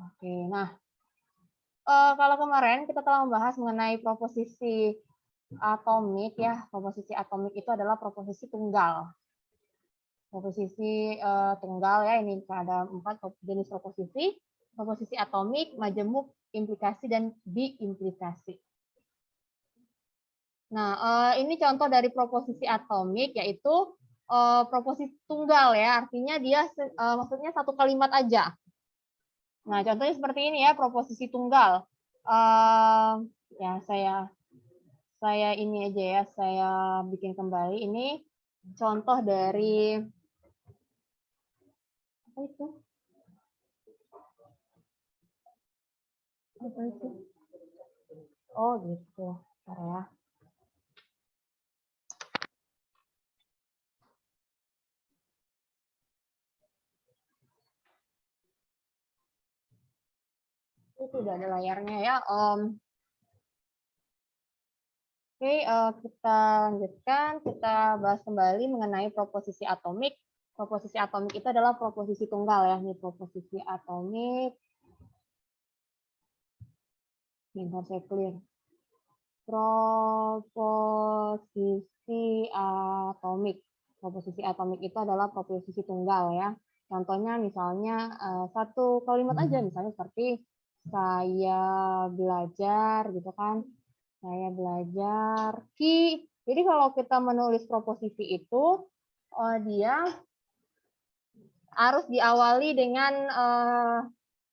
Oke, nah kalau kemarin kita telah membahas mengenai proposisi atomik ya. Proposisi atomik itu adalah proposisi tunggal. Proposisi tunggal ya, ini ada 4 jenis proposisi. Proposisi atomik, majemuk, implikasi, dan diimplikasi. Nah, ini contoh dari proposisi atomik, yaitu proposisi tunggal ya, artinya dia maksudnya satu kalimat aja. Nah, contohnya seperti ini ya, proposisi tunggal. Ya, saya ini aja ya, saya bikin kembali. Ini contoh dari apa itu? Apa itu? Oh, gitu. Bentar ya. Itu udah ada layarnya ya. Oke, kita lanjutkan. Kita bahas kembali mengenai proposisi atomik. Proposisi atomik itu adalah proposisi tunggal ya. Ini proposisi atomik. Bentar saya clear. Proposisi atomik. Proposisi atomik itu adalah proposisi tunggal ya. Contohnya misalnya satu kalimat aja, misalnya seperti saya belajar gitu kan. Saya belajar ki. Jadi kalau kita menulis proposisi itu dia harus diawali dengan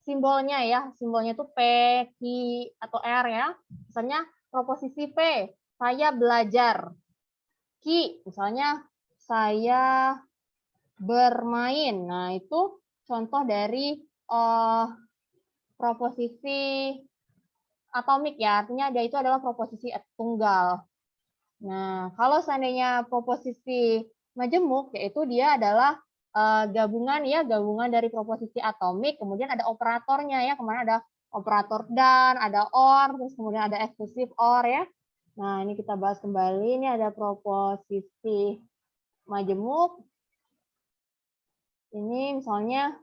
simbolnya ya. Simbolnya itu P, Q, atau R ya. Misalnya proposisi P, saya belajar. Q, misalnya saya bermain. Nah, itu contoh dari proposisi atomik ya. Artinya dia itu adalah proposisi tunggal. Nah, kalau seandainya proposisi majemuk, yaitu dia adalah gabungan dari proposisi atomik, kemudian ada operatornya ya. Kemarin ada operator dan, ada or, terus kemudian ada eksklusif or ya. Nah, ini kita bahas kembali. Ini ada proposisi majemuk. Ini misalnya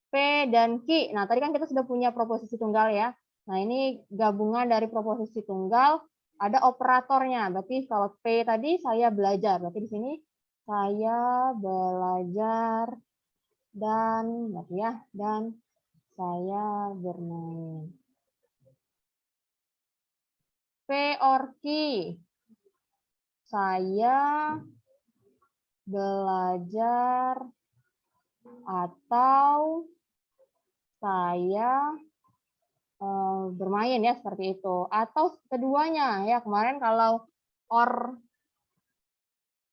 P dan Q. Nah, tadi kan kita sudah punya proposisi tunggal ya. Nah, ini gabungan dari proposisi tunggal, ada operatornya. Berarti kalau P tadi saya belajar. Berarti di sini saya belajar dan berarti ya, dan saya bermain. P or Q. Saya belajar atau saya bermain ya, seperti itu. Atau keduanya ya, kemarin kalau or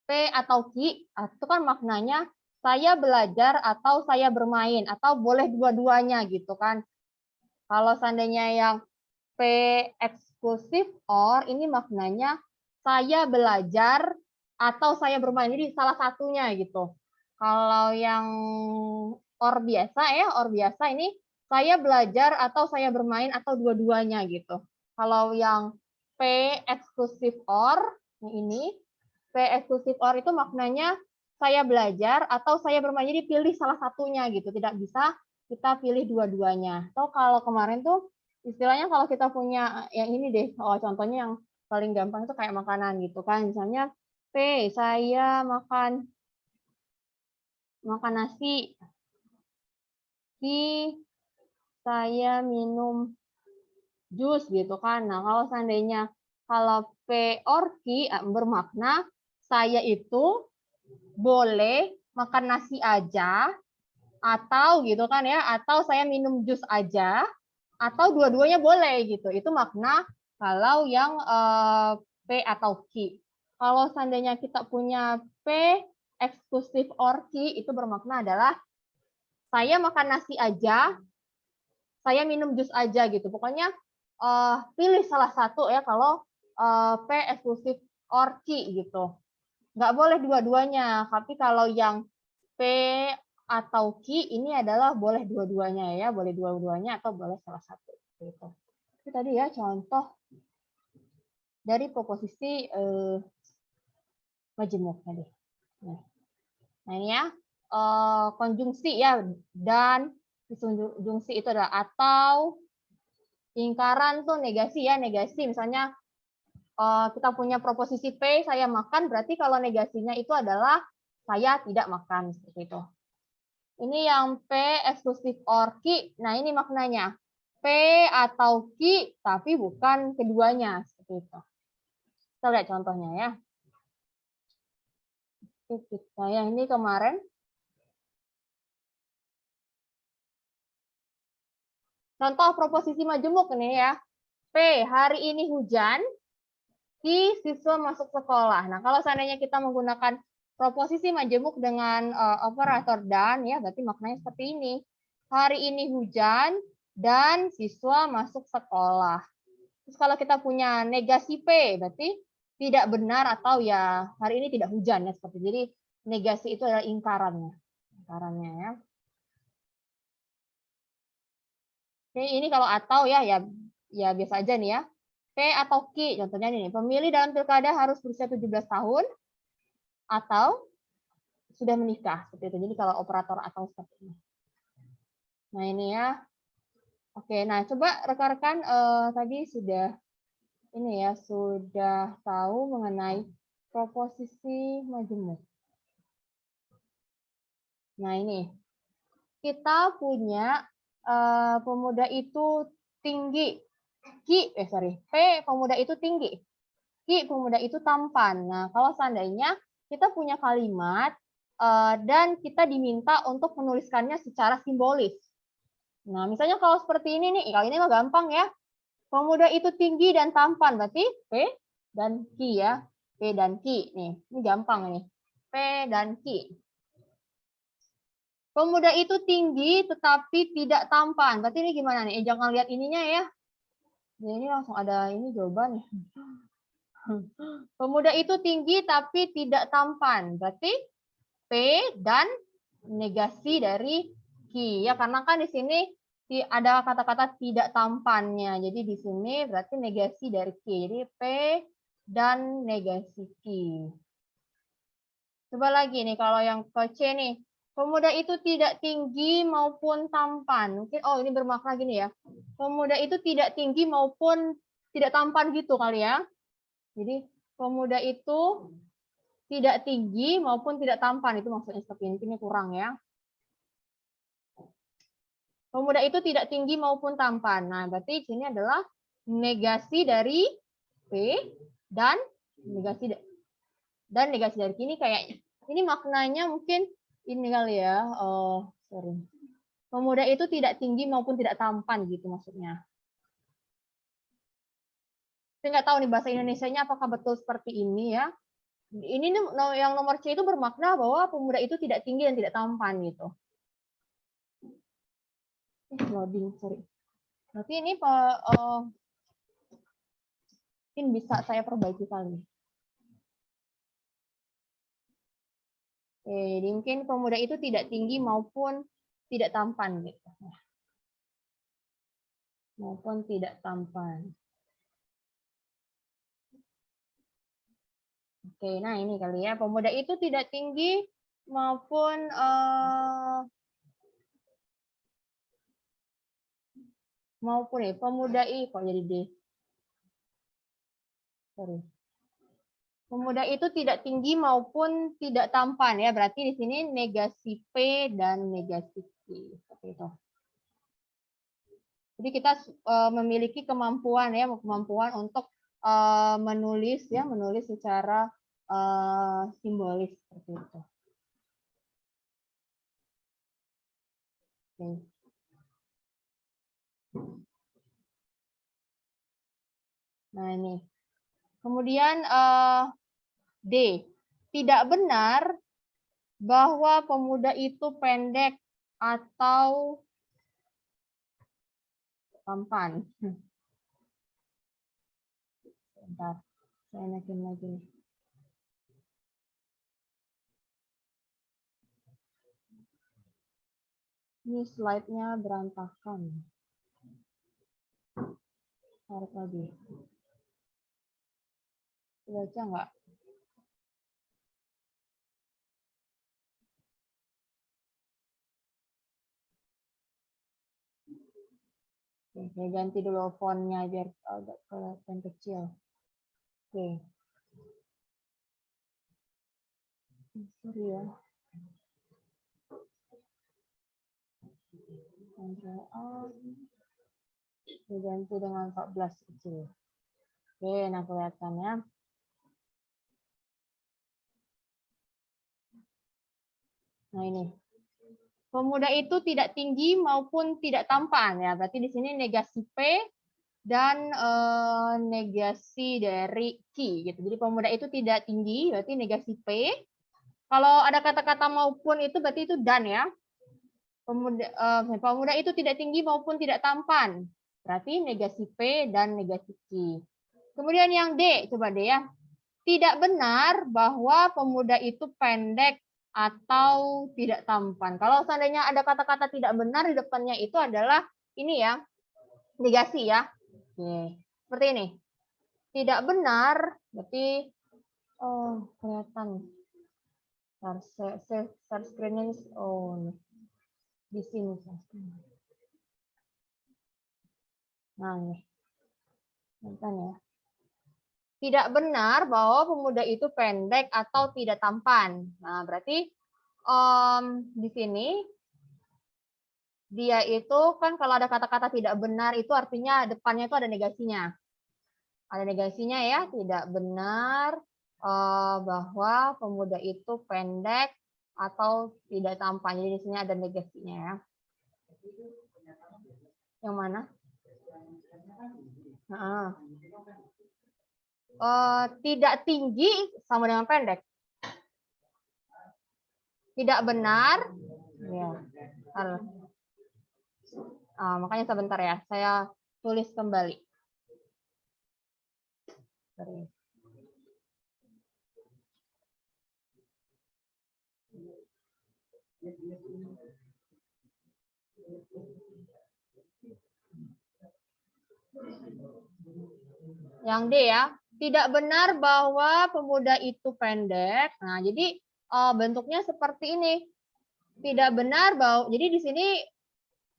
P atau Q itu kan maknanya saya belajar atau saya bermain, atau boleh dua-duanya gitu kan. Kalau seandainya yang P eksklusif or, ini maknanya saya belajar atau saya bermain, jadi salah satunya gitu. Kalau yang or biasa ini saya belajar atau saya bermain atau dua-duanya gitu. Kalau yang P eksklusif or ini, P eksklusif or itu maknanya saya belajar atau saya bermain, jadi pilih salah satunya gitu. Tidak bisa kita pilih dua-duanya. Atau kalau kemarin tuh istilahnya kalau kita punya yang ini deh, contohnya yang paling gampang itu kayak makanan gitu kan. Misalnya P, saya makan nasi. Q, saya minum jus gitu kan. Nah, kalau seandainya kalau P or Q bermakna saya itu boleh makan nasi aja, atau gitu kan ya, atau saya minum jus aja, atau dua-duanya boleh gitu. Itu makna kalau yang P atau Q. Kalau seandainya kita punya P eksklusif or Q, itu bermakna adalah saya makan nasi aja, saya minum jus aja gitu. Pokoknya pilih salah satu ya kalau P eksklusif or Q gitu. Nggak boleh dua-duanya. Tapi kalau yang P atau Q ini adalah boleh dua-duanya ya, boleh dua-duanya atau boleh salah satu. Gitu. Itu tadi ya contoh dari proposisi majemuk tadi. Nah ini ya konjungsi ya, dan Disjungsi itu adalah atau, lingkaran tuh negasi ya, negasi. Misalnya kita punya proposisi P, saya makan, berarti kalau negasinya itu adalah saya tidak makan, seperti itu. Ini yang P eksklusif or Q. Nah, ini maknanya. P atau Q, tapi bukan keduanya. Seperti itu. Kita lihat contohnya ya. Kita yang ini kemarin. Contoh proposisi majemuk ini ya. P, hari ini hujan. Q, siswa masuk sekolah. Nah, kalau seandainya kita menggunakan proposisi majemuk dengan operator dan, ya berarti maknanya seperti ini. Hari ini hujan dan siswa masuk sekolah. Terus kalau kita punya negasi P, berarti tidak benar atau ya hari ini tidak hujan ya seperti. Jadi negasi itu adalah ingkarannya. Ingkarannya ya. Oke, ini kalau atau ya biasa aja nih ya. P atau Q, contohnya ini. Pemilih dalam pilkada harus berusia 17 tahun atau sudah menikah. Seperti itu. Jadi kalau operator atau seperti ini. Nah ini ya. Oke, nah coba rekan-rekan tadi sudah ini ya, sudah tahu mengenai proposisi majemuk. Nah ini, kita punya pemuda itu tinggi. P, pemuda itu tinggi. Q, pemuda itu tampan. Nah, kalau seandainya kita punya kalimat dan kita diminta untuk menuliskannya secara simbolis. Nah, misalnya kalau seperti ini nih, kali ini mah gampang ya. Pemuda itu tinggi dan tampan, berarti P dan Q ya. P dan Q. Nih, ini gampang nih. P dan Q. Pemuda itu tinggi tetapi tidak tampan. Berarti ini gimana nih? Jangan lihat ininya ya. Ini langsung ada ini jawaban. Pemuda itu tinggi tapi tidak tampan. Berarti P dan negasi dari Q. Ya, karena kan di sini ada kata-kata tidak tampannya. Jadi di sini berarti negasi dari Q. Jadi P dan negasi Q. Coba lagi nih kalau yang ke C nih. Pemuda itu tidak tinggi maupun tampan. Mungkin ini bermakna gini ya. Pemuda itu tidak tinggi maupun tidak tampan gitu kali ya. Jadi pemuda itu tidak tinggi maupun tidak tampan, itu maksudnya seperti ini. Ini kurang ya. Pemuda itu tidak tinggi maupun tampan. Nah, berarti sini adalah negasi dari P dan negasi dari sini kayaknya. Ini maknanya mungkin ini kali ya. Sorry. Pemuda itu tidak tinggi maupun tidak tampan gitu maksudnya. Saya nggak tahu nih bahasa Indonesianya apakah betul seperti ini ya. Ini yang nomor C itu bermakna bahwa pemuda itu tidak tinggi dan tidak tampan gitu. Loading, sorry. Berarti ini mungkin bisa saya perbaiki kali. Jadi mungkin pemuda itu tidak tinggi maupun tidak tampan gitu. Maupun tidak tampan. Oke, nah ini kali ya. Pemuda itu tidak tinggi maupun pemuda kok jadi D. Sorry. Pemuda itu tidak tinggi maupun tidak tampan ya. Berarti di sini negasi P dan negasi Q. Seperti itu. Jadi kita memiliki kemampuan untuk menulis secara simbolis seperti itu. Oke. Nah ini. Kemudian D. Tidak benar bahwa pemuda itu pendek atau tampan. Bentar, saya naikin lagi. Ini slide-nya berantakan. Tarik lagi. Baca nggak? Oke, saya ganti dulu fontnya biar agak kelihatan kecil. Oke. Sorry ya. Ctrl A. Diganti dengan 14 kecil. Oke, nah kelihatannya. Nah ini. Pemuda itu tidak tinggi maupun tidak tampan ya. Berarti di sini negasi P dan negasi dari Q gitu. Jadi pemuda itu tidak tinggi berarti negasi P. Kalau ada kata-kata maupun itu berarti itu dan ya. Pemuda itu tidak tinggi maupun tidak tampan. Berarti negasi P dan negasi Q. Kemudian yang D, coba D ya. Tidak benar bahwa pemuda itu pendek atau tidak tampan. Kalau seandainya ada kata-kata tidak benar di depannya itu adalah ini ya, negasi ya. Oke. Seperti ini. Tidak benar, berarti kelihatan. Share screen-nya di sini. Nah, ini. Kelihatan ya. Tidak benar bahwa pemuda itu pendek atau tidak tampan. Nah, berarti di sini dia itu kan kalau ada kata-kata tidak benar itu artinya depannya itu ada negasinya. Ada negasinya ya, tidak benar bahwa pemuda itu pendek atau tidak tampan. Jadi di sini ada negasinya ya. Yang mana? Nah, tidak tinggi sama dengan pendek. Tidak benar. Ya. Makanya sebentar ya, saya tulis kembali. Sorry. Yang D ya, tidak benar bahwa pemuda itu pendek. Nah, jadi bentuknya seperti ini. Tidak benar bahwa, jadi di sini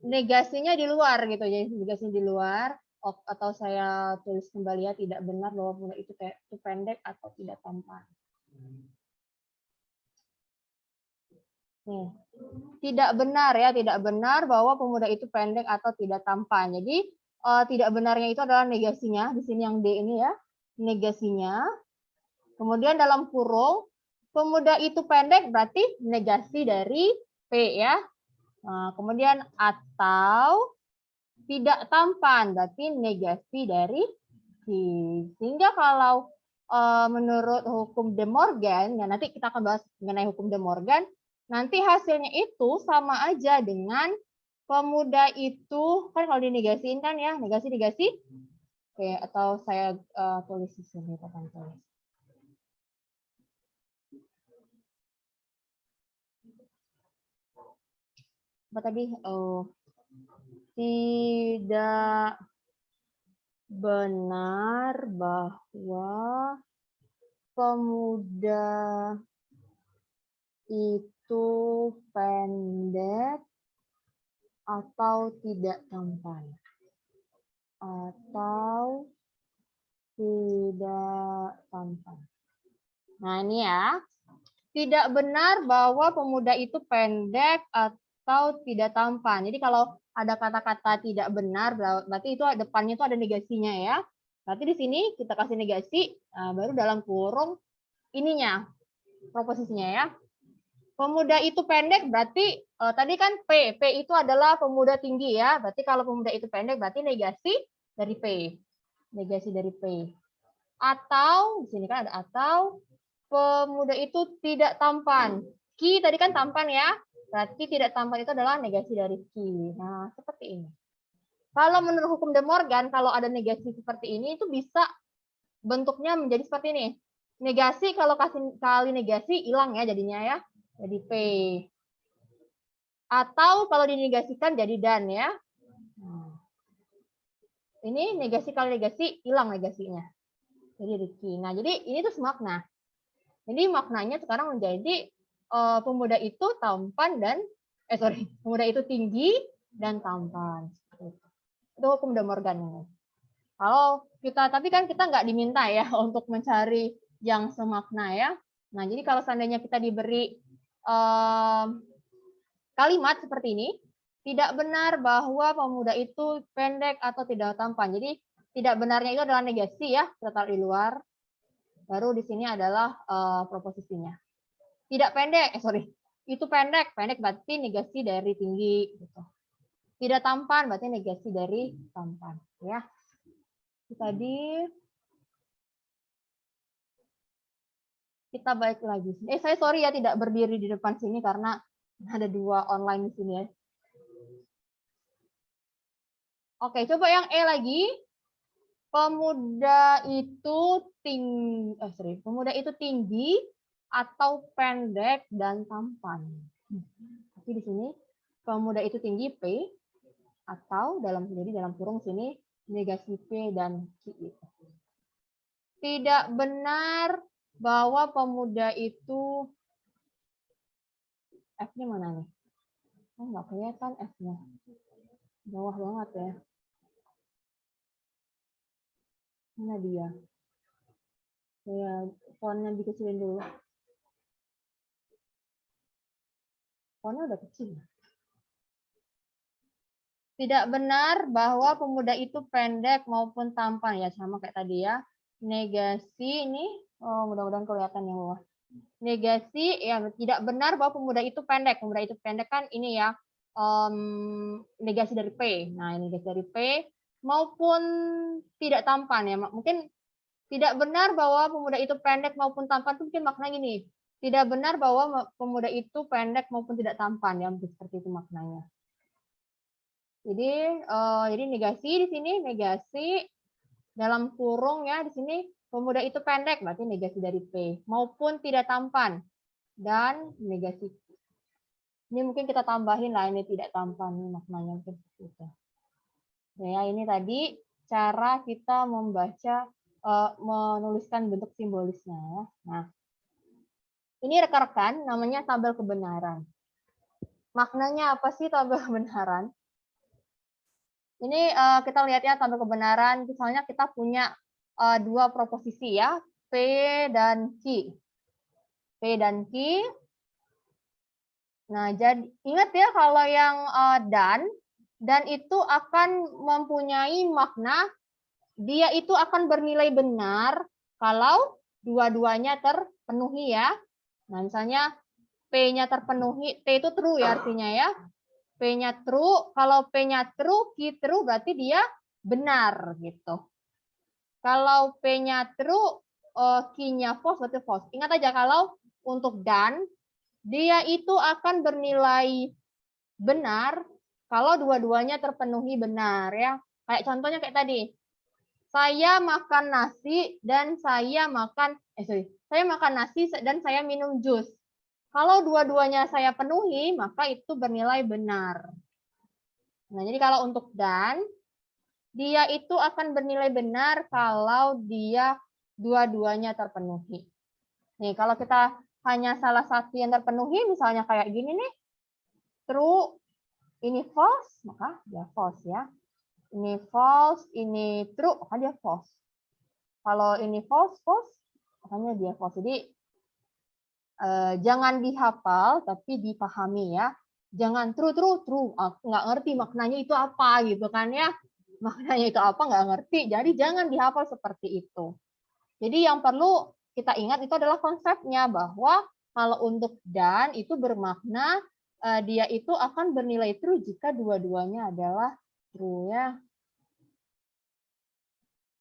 negasinya di luar gitu, jadi negasinya di luar. Atau saya tulis kembali ya, tidak benar bahwa pemuda itu pendek atau tidak tampan. Nih. Tidak benar ya, tidak benar bahwa pemuda itu pendek atau tidak tampan. Jadi tidak benarnya itu adalah negasinya. Di sini yang D ini ya, negasinya. Kemudian dalam kurung, pemuda itu pendek berarti negasi dari P ya. Nah, kemudian atau tidak tampan berarti negasi dari Q. Sehingga kalau menurut hukum De Morgan, ya nanti kita akan bahas mengenai hukum De Morgan, nanti hasilnya itu sama aja dengan pemuda itu, kan kalau dinegasiin kan ya, negasi-negasi. Oke, atau saya tulis di sini, papan tulis. Apa tadi? Tidak benar bahwa pemuda itu pendek atau tidak tampan. Atau tidak tampan. Nah, ini ya. Tidak benar bahwa pemuda itu pendek atau tidak tampan. Jadi kalau ada kata-kata tidak benar, berarti itu depannya itu ada negasinya ya. Berarti di sini kita kasih negasi, baru dalam kurung ininya, proposisinya ya. Pemuda itu pendek berarti tadi kan P itu adalah pemuda tinggi ya. Berarti kalau pemuda itu pendek berarti negasi dari P. Negasi dari P. Atau di sini kan ada atau pemuda itu tidak tampan. Ki tadi kan tampan ya. Berarti tidak tampan itu adalah negasi dari Ki. Nah, seperti ini. Kalau menurut hukum De Morgan, kalau ada negasi seperti ini itu bisa bentuknya menjadi seperti ini. Negasi kalau kali negasi hilang ya jadinya ya. Jadi P. Atau kalau dinegasikan jadi dan ya. Ini negasi kali negasi hilang negasinya. Jadi Ki. Nah, jadi ini tuh semakna. Jadi maknanya sekarang menjadi pemuda itu tampan dan pemuda itu tinggi dan tampan. Itu hukum De Morgan ini. Kalau kita, tapi kan kita nggak diminta ya untuk mencari yang semakna ya. Nah, jadi kalau seandainya kita diberi kalimat seperti ini, tidak benar bahwa pemuda itu pendek atau tidak tampan. Jadi tidak benarnya itu adalah negasi ya, kita taruh di luar. Baru di sini adalah proposisinya. Tidak pendek, itu pendek, pendek berarti negasi dari tinggi. Gitu. Tidak tampan berarti negasi dari tampan, ya. Tadi kita balik lagi. Saya sorry ya tidak berdiri di depan sini karena ada 2 online di sini ya. Oke, coba yang E lagi. Pemuda itu tinggi, pemuda itu tinggi atau pendek dan tampan. Tapi di sini pemuda itu tinggi P atau dalam kurung sini negasi P dan Q. Tidak benar bahwa pemuda itu F-nya mana nih? Nggak kelihatan F-nya. Bawah banget ya. Mana dia? Ya, fontnya dikecilin dulu. Fontnya udah kecil. Tidak benar bahwa pemuda itu pendek maupun tampan ya, sama kayak tadi ya. Negasi ini, mudah-mudahan kelihatan yang bawah. Negasi ya, tidak benar bahwa pemuda itu pendek. Pemuda itu pendek kan ini ya, negasi dari P. Nah, negasi dari P maupun tidak tampan ya. Mungkin tidak benar bahwa pemuda itu pendek maupun tampan itu mungkin maknanya gini. Tidak benar bahwa pemuda itu pendek maupun tidak tampan ya, seperti itu maknanya. Jadi negasi di sini, negasi dalam kurung ya, di sini pemuda itu pendek, berarti negasi dari P, maupun tidak tampan, dan negasi. Ini mungkin kita tambahin lah, ini tidak tampan, ini maknanya seperti itu. Ya, ini tadi cara kita membaca, menuliskan bentuk simbolisnya ya. Nah, ini rekan-rekan namanya tabel kebenaran. Maknanya apa sih tabel kebenaran? Ini kita lihat ya tabel kebenaran, misalnya kita punya 2 proposisi ya, P dan Q. P dan Q. Nah, jadi ingat ya kalau yang dan itu akan mempunyai makna, dia itu akan bernilai benar kalau dua-duanya terpenuhi ya. Nah, misalnya P-nya terpenuhi, T itu true ya artinya ya. P-nya true, kalau P-nya true, Q true berarti dia benar gitu. Kalau P-nya true, Q-nya false berarti false. Ingat aja kalau untuk dan, dia itu akan bernilai benar kalau dua-duanya terpenuhi benar ya. Kayak contohnya kayak tadi. Saya makan nasi dan saya makan saya makan nasi dan saya minum jus. Kalau dua-duanya saya penuhi, maka itu bernilai benar. Nah, jadi kalau untuk dan, dia itu akan bernilai benar kalau dia dua-duanya terpenuhi. Nih, kalau kita hanya salah satu yang terpenuhi, misalnya kayak gini nih, true, ini false, maka dia false ya. Ini false, ini true, maka dia false. Kalau ini false, makanya dia false. Jadi, jangan dihafal, tapi dipahami ya. Jangan true. Nggak ngerti maknanya itu apa gitu kan ya. Maknanya itu apa nggak ngerti. Jadi jangan dihafal seperti itu. Jadi yang perlu kita ingat itu adalah konsepnya bahwa kalau untuk dan itu bermakna dia itu akan bernilai true jika dua-duanya adalah true ya.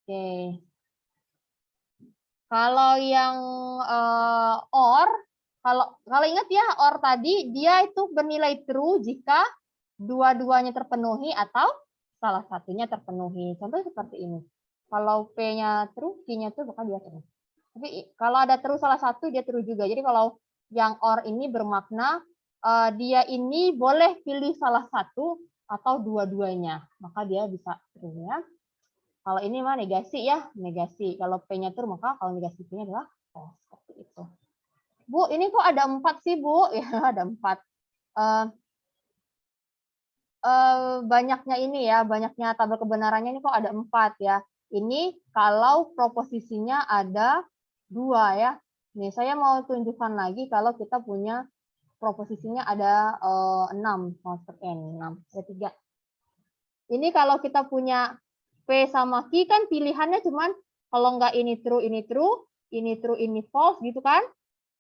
Oke. Kalau yang or, kalau ingat ya or tadi dia itu bernilai true jika dua-duanya terpenuhi atau salah satunya terpenuhi. Contoh seperti ini. Kalau P-nya true, Q-nya true, maka dia true. Tapi kalau ada true salah satu, dia true juga. Jadi kalau yang or ini bermakna dia ini boleh pilih salah satu atau dua-duanya. Maka dia bisa true ya. Kalau ini mah negasi ya, negasi. Kalau P-nya true, maka kalau negasi P-nya adalah false. Seperti itu. Bu, ini kok ada 4 sih, Bu? Ya, ada 4. banyaknya ini ya, banyaknya tabel kebenarannya ini kok ada 4 ya. Ini kalau proposisinya ada 2 ya. Nih, saya mau tunjukkan lagi kalau kita punya proposisinya ada 6, maksud N, 6, ada 3. Ini kalau kita punya P sama Q kan pilihannya cuman kalau nggak ini true, ini true, ini true, ini false gitu kan.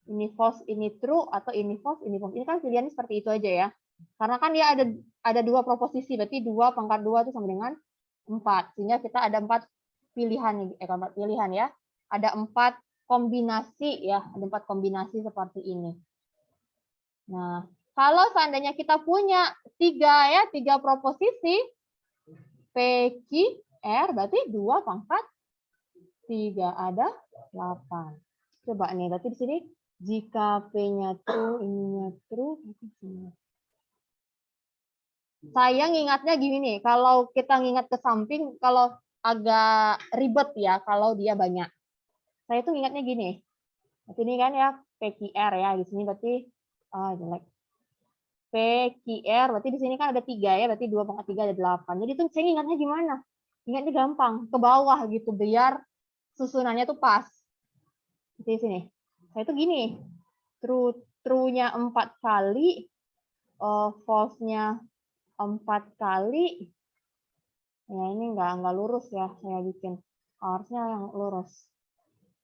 Ini false, ini true, atau ini false, ini false. Ini kan pilihannya seperti itu aja ya. Karena kan dia ada 2 proposisi, berarti 2 pangkat 2 itu sama dengan 4. Sehingga kita ada 4 pilihan, 4 pilihan ya. Ada 4 kombinasi ya, ada 4 kombinasi seperti ini. Nah, kalau seandainya kita punya 3 proposisi, P, Q, R, berarti 2 pangkat 3 ada 8. Coba nih, berarti di sini jika P-nya true, ininya true, saya ngingatnya gini nih, kalau kita ngingat ke samping, kalau agak ribet ya, kalau dia banyak. Saya tuh ingatnya gini, berarti ini kan ya PQR ya, di sini berarti jelek. PQR, berarti di sini kan ada 3 ya, berarti 2 pangkat 3 ada 8. Jadi tuh saya ingatnya gimana? Ingatnya gampang, ke bawah gitu, biar susunannya tuh pas. Di sini. Saya tuh gini, true-nya 4 kali, false-nya 4 kali. Ya ini nggak lurus ya, saya bikin. Harusnya yang lurus.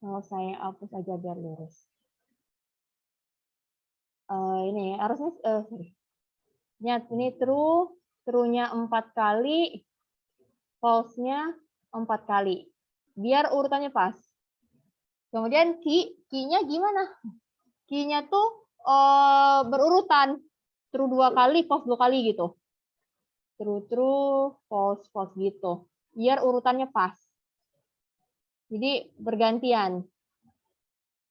Kalau saya hapus aja biar lurus. Ini harusnya sorry. Ini true-nya 4 kali, false-nya 4 kali. Biar urutannya pas. Kemudian key-nya gimana? Key-nya tuh berurutan. True 2 kali, false 2 kali gitu. True, false gitu. Biar urutannya pas. Jadi bergantian.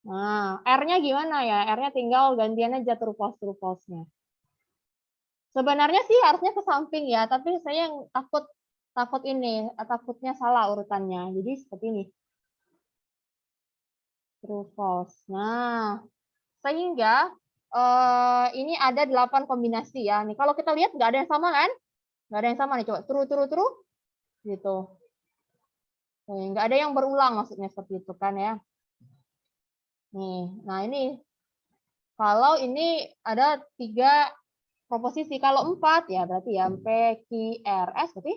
Nah, R-nya gimana ya? R-nya tinggal gantian aja true false-nya. Sebenarnya sih harusnya ke samping ya, tapi saya yang takutnya salah urutannya. Jadi seperti ini. True false. Nah, sehingga ini ada 8 kombinasi ya. Nih kalau kita lihat nggak ada yang sama kan? Nggak ada yang sama nih. Coba true gitu. Nggak ada yang berulang maksudnya seperti itu kan ya. Nih, nah ini kalau ini ada 3 proposisi. Kalau 4 ya berarti ya P, Q, R, S berarti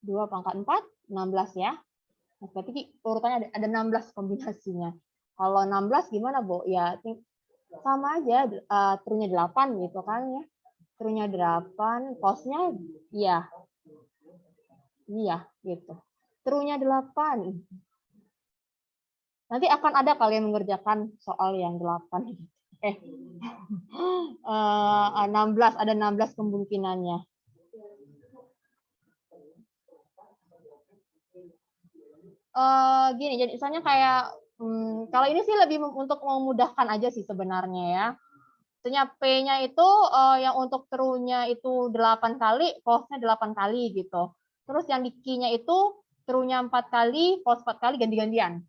2 pangkat 4, 16 ya. Nah, berarti urutannya ada 16 kombinasinya. Kalau 16 gimana, Bu? Ya sama aja, true-nya 8 gitu kan ya. True-nya 8, false-nya iya. Iya, gitu. True-nya 8. Nanti akan ada kalian mengerjakan soal yang 8. 16, ada 16 kemungkinannya. Gini, jadi misalnya kayak, kalau ini sih lebih untuk memudahkan aja sih sebenarnya ya. Misalnya P-nya itu yang untuk true-nya itu 8 kali, false-nya 8 kali gitu. Terus yang di Q-nya itu true-nya 4 kali, false 4 kali ganti-gantian.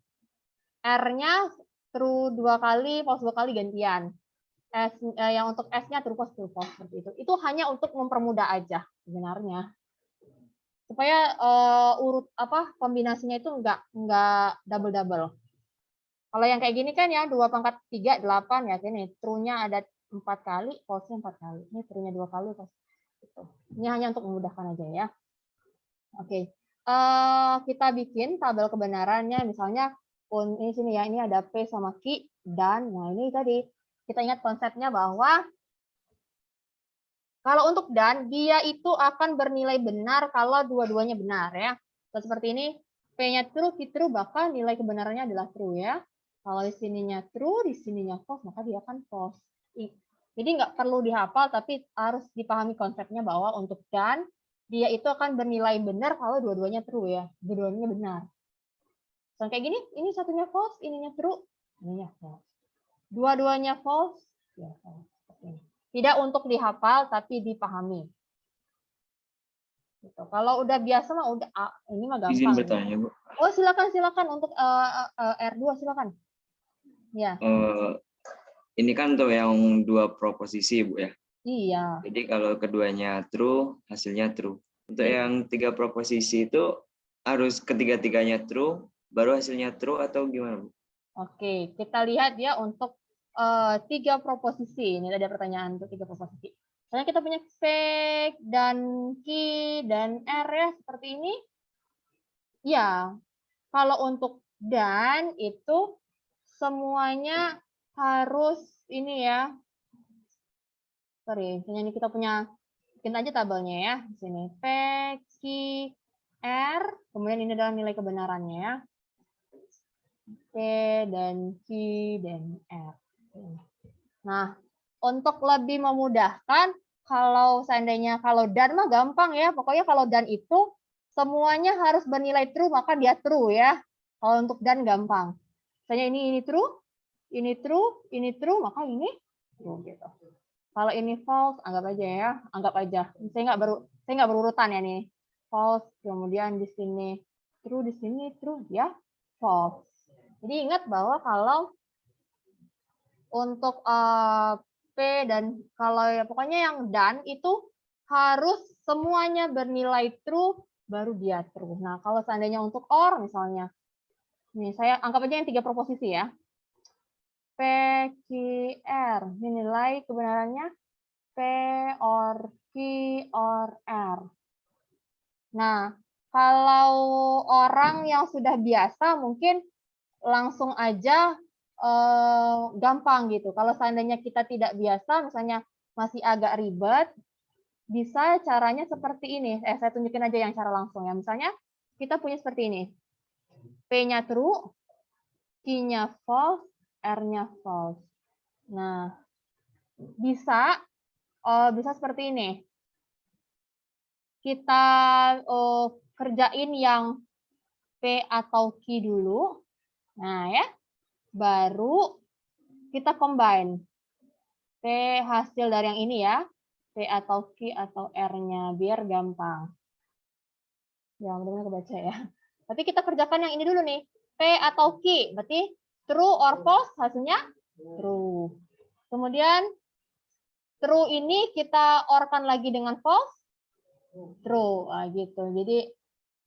R-nya true 2 kali, false 2 kali gantian. Yang untuk S-nya true false seperti itu. Itu hanya untuk mempermudah aja sebenarnya. Supaya kombinasinya itu enggak double-double. Kalau yang kayak gini kan ya 2 pangkat 3 8 ya sini true-nya ada 4 kali, false-nya 4 kali. Ini true-nya 2 kali, false. Gitu. Ini hanya untuk memudahkan aja ya. Oke. Kita bikin tabel kebenarannya misalnya ini sini ya, ini ada P sama Q dan nah ini tadi kita ingat konsepnya bahwa kalau untuk dan dia itu akan bernilai benar kalau dua-duanya benar ya. Seperti ini P-nya true, Q true, maka nilai kebenarannya adalah true ya. Kalau di sininya true, di sininya false, maka dia akan false. Jadi nggak perlu dihafal, tapi harus dipahami konsepnya bahwa untuk dan dia itu akan bernilai benar kalau dua-duanya true ya, dua-duanya benar. So, kayak gini, ini satunya false, ininya true, ininya false. Dua-duanya false, ya false. Tidak untuk dihafal, tapi dipahami. Gitu. Kalau udah biasa mah udah ini mah gampang. Izin bertanya, Bu. Oh silakan untuk R2 silakan. Ya. Ini kan tuh yang 2 proposisi, Bu ya. Iya. Jadi kalau keduanya true, hasilnya true. Untuk Iya. yang 3 proposisi itu harus ketiga-tiganya true, baru hasilnya true atau gimana, Bu? Oke, kita lihat ya untuk 3 proposisi. Ini ada pertanyaan untuk 3 proposisi. Misalnya kita punya fake dan key dan R ya, seperti ini. Ya, kalau untuk dan itu semuanya harus ini ya. Sorry, misalnya ini kita punya, bikin aja tabelnya ya. Di sini fake, key, R, kemudian ini adalah nilai kebenarannya ya. P dan Q dan R. Nah, untuk lebih memudahkan, kalau seandainya kalau dan mah gampang ya. Pokoknya kalau dan itu semuanya harus bernilai true, maka dia true ya. Kalau untuk dan gampang. Misalnya ini true, ini true, maka ini true gitu. Kalau ini false, anggap aja ya, anggap aja. Saya nggak berurutan ya nih. False, kemudian di sini true, ya false. Jadi ingat bahwa kalau untuk P dan kalau ya pokoknya yang dan itu harus semuanya bernilai true baru dia true. Nah, kalau seandainya untuk or misalnya, nih saya anggap aja yang 3 proposisi ya. P, Q, R. Ini nilai kebenarannya P or Q or R. Nah, kalau orang yang sudah biasa mungkin langsung aja gampang gitu. Kalau seandainya kita tidak biasa, misalnya masih agak ribet, bisa caranya seperti ini. Saya tunjukin aja yang cara langsung ya. Misalnya kita punya seperti ini. P-nya true, Q-nya false, R-nya false. Nah, bisa seperti ini. Kita kerjain yang P atau Q dulu. Nah ya, baru kita combine. P hasil dari yang ini ya. P atau Q atau R-nya, biar gampang. Ya, mudah-mudahan kebaca ya. Tapi kita kerjakan yang ini dulu nih. P atau Q, berarti true or false, hasilnya true. Kemudian true ini kita orkan lagi dengan false, true. Nah, gitu. Jadi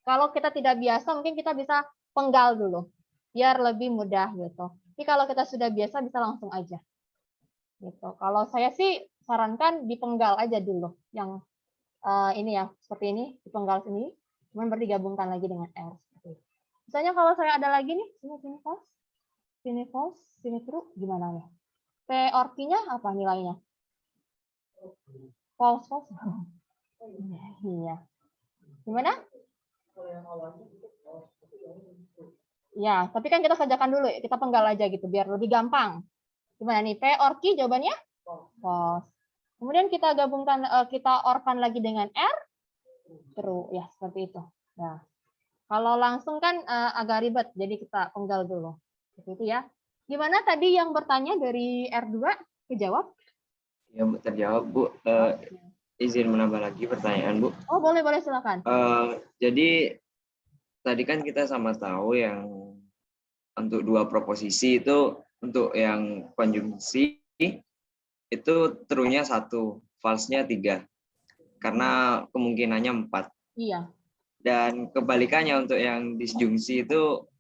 kalau kita tidak biasa, mungkin kita bisa penggal dulu, biar lebih mudah gitu. Tapi kalau kita sudah biasa, bisa langsung aja. Gitu. Kalau saya sih sarankan dipenggal aja dulu, yang ini ya, seperti ini, dipenggal sini, kemudian baru digabungkan lagi dengan R. Misalnya kalau saya ada lagi nih, sini false, sini true, gimana ya? P or Q-nya apa nilainya? False, false. Iya. Gimana? Ya, tapi kan kita kerjakan dulu ya, kita penggal aja gitu, biar lebih gampang. Gimana nih, P or Q jawabannya? False. Kemudian kita gabungkan, kita orkan lagi dengan R, true. Ya, seperti itu. Nah, kalau langsung kan agak ribet, jadi kita penggal dulu. Seperti itu ya. Gimana tadi yang bertanya dari R2? Kejawab? Ya, Bu, terjawab, Bu. Izin menambah lagi pertanyaan, Bu. Oh, boleh, silakan. Jadi tadi kan kita sama tahu yang untuk 2 proposisi itu, untuk yang konjungsi itu true-nya 1, false-nya 3. Karena kemungkinannya 4. Iya. Dan kebalikannya untuk yang disjungsi itu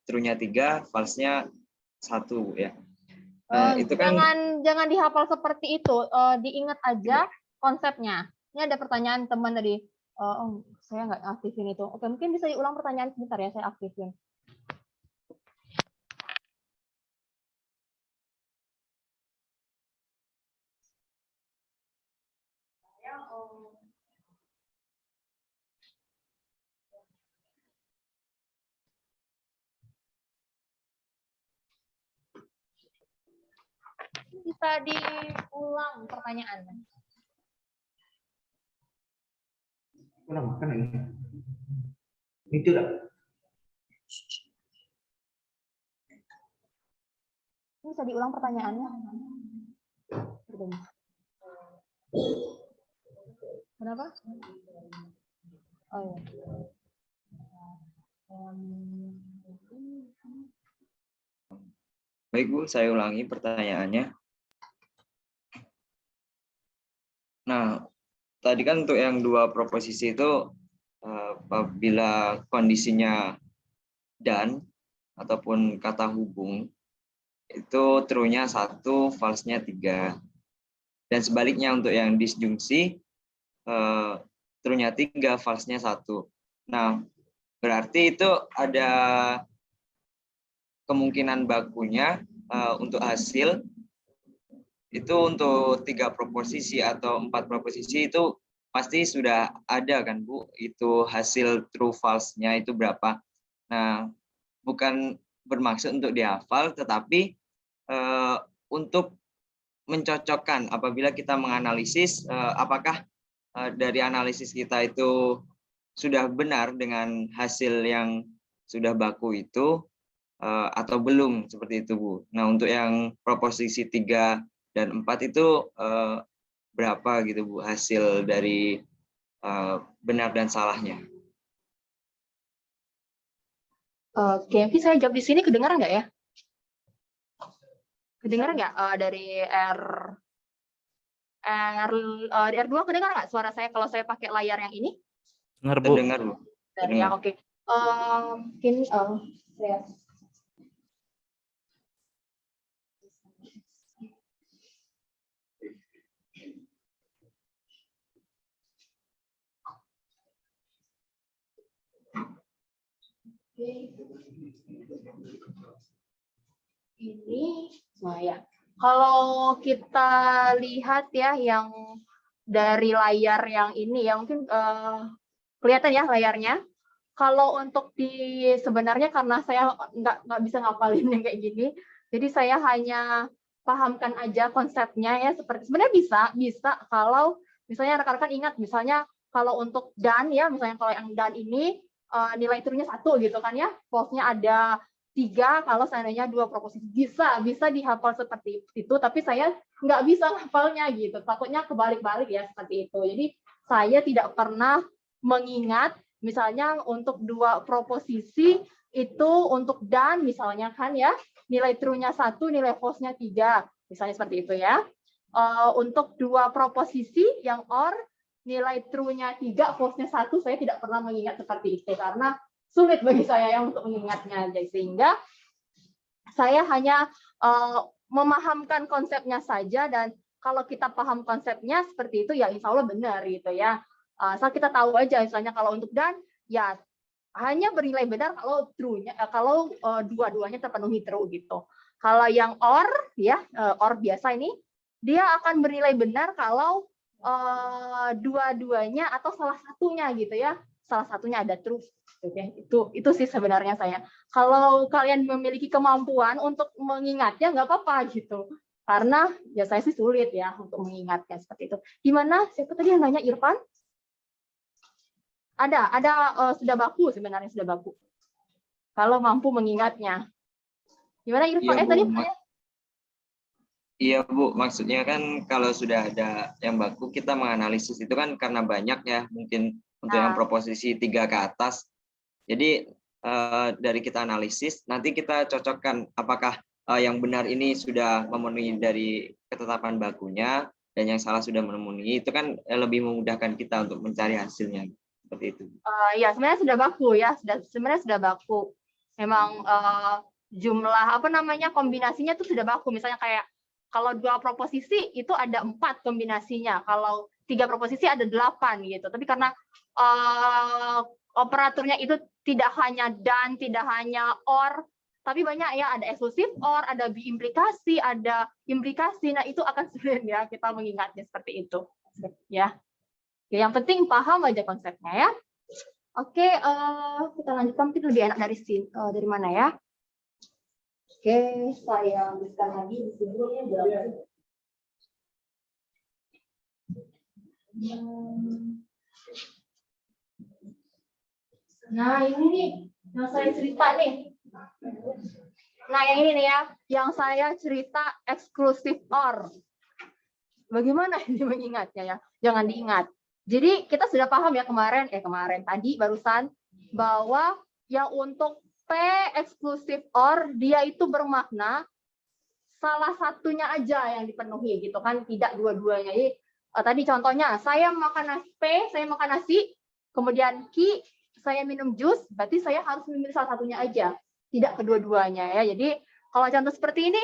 true-nya 3, false-nya 1 ya. Itu kan jangan dihafal seperti itu, diingat aja konsepnya. Ini ada pertanyaan teman tadi, saya nggak aktifin itu. Oke, mungkin bisa diulang pertanyaan sebentar ya, saya aktifin. Bisa diulang pertanyaannya. Ulang makan ini. Itu lah. Bisa diulang pertanyaannya. Kenapa? Oh iya. Baik, Bu, saya ulangi pertanyaannya. Nah, tadi kan untuk yang dua proposisi itu apabila kondisinya dan ataupun kata hubung itu true-nya 1, false-nya 3. Dan sebaliknya untuk yang disjungsi true-nya 3, false-nya 1. Nah, berarti itu ada kemungkinan bakunya untuk hasil itu untuk 3 proposisi atau 4 proposisi itu pasti sudah ada kan Bu, itu hasil true false-nya itu berapa. Nah, bukan bermaksud untuk dihafal, tetapi untuk mencocokkan apabila kita menganalisis apakah dari analisis kita itu sudah benar dengan hasil yang sudah baku itu atau belum, seperti itu Bu. Nah, untuk yang proposisi 3 dan 4 itu berapa gitu Bu hasil dari benar dan salahnya? Oke, mungkin saya jawab di sini kedengaran nggak ya? Kedengaran nggak dari R2 kedengaran nggak suara saya kalau saya pakai layar yang ini? Dengar, Bu. Terdengar Bu. Ya, oke. Mungkin saya ini, nah ya. Kalau kita lihat ya yang dari layar yang ini ya mungkin kelihatan ya layarnya. Kalau untuk sebenarnya karena saya nggak bisa ngapalin yang kayak gini, jadi saya hanya pahamkan aja konsepnya ya seperti sebenarnya bisa kalau misalnya rekan-rekan ingat misalnya kalau untuk dan ya misalnya kalau yang dan ini nilai true-nya 1 gitu kan ya, false-nya ada 3 kalau seandainya 2 proposisi bisa dihafal seperti itu, tapi saya nggak bisa hafalnya gitu, takutnya kebalik-balik ya seperti itu. Jadi saya tidak pernah mengingat misalnya untuk 2 proposisi itu untuk dan misalnya kan ya nilai true-nya 1, nilai false-nya 3 misalnya seperti itu ya. Untuk 2 proposisi yang or nilai true-nya 3, false-nya 1 saya tidak pernah mengingat seperti itu karena sulit bagi saya yang untuk mengingatnya, sehingga saya hanya memahamkan konsepnya saja, dan kalau kita paham konsepnya seperti itu ya insya Allah benar gitu ya. Asal kita tahu aja misalnya kalau untuk dan ya hanya bernilai benar kalau true-nya kalau dua-duanya terpenuhi true gitu. Kalau yang or ya or biasa ini dia akan bernilai benar kalau dua-duanya atau salah satunya gitu ya. Salah satunya ada true. Oke, itu sih sebenarnya saya. Kalau kalian memiliki kemampuan untuk mengingatnya nggak apa-apa gitu. Karena ya saya sih sulit ya untuk mengingatnya seperti itu. Gimana? Siapa tadi yang nanya, Irfan? Ada sudah baku sebenarnya, sudah baku. Kalau mampu mengingatnya. Gimana Irfan? Iya, Bu. Tadi Iya Bu, maksudnya kan kalau sudah ada yang baku kita menganalisis itu kan karena banyak ya, mungkin untuk yang proposisi 3 ke atas. Jadi dari kita analisis nanti kita cocokkan apakah yang benar ini sudah memenuhi dari ketetapan bakunya dan yang salah sudah memenuhi, itu kan lebih memudahkan kita untuk mencari hasilnya seperti itu. Ya sebenarnya sudah baku ya, sebenarnya sudah baku. Memang jumlah apa namanya kombinasinya itu sudah baku. Misalnya kayak kalau 2 proposisi itu ada 4 kombinasinya, kalau 3 proposisi ada 8 gitu. Tapi karena operatornya itu tidak hanya dan, tidak hanya or, tapi banyak ya, ada eksklusif or, ada biimplikasi, ada implikasi. Nah itu akan sulit ya kita mengingatnya seperti itu ya. Ya, yang penting paham aja konsepnya ya. Oke, kita lanjutkan, mungkin lebih enak dari mana ya? Oke, saya ambilkan lagi di sini. Nah ini nih yang saya cerita nih. Nah yang ini nih ya, yang saya cerita eksklusif or. Bagaimana ini mengingatnya ya? Jangan diingat. Jadi kita sudah paham ya kemarin tadi barusan bahwa yang untuk P eksklusif or dia itu bermakna salah satunya aja yang dipenuhi gitu kan, tidak dua-duanya. Jadi tadi contohnya, saya makan nasi, saya makan nasi, kemudian Q, saya minum jus, berarti saya harus memilih salah satunya aja, tidak kedua-duanya ya. Jadi kalau contoh seperti ini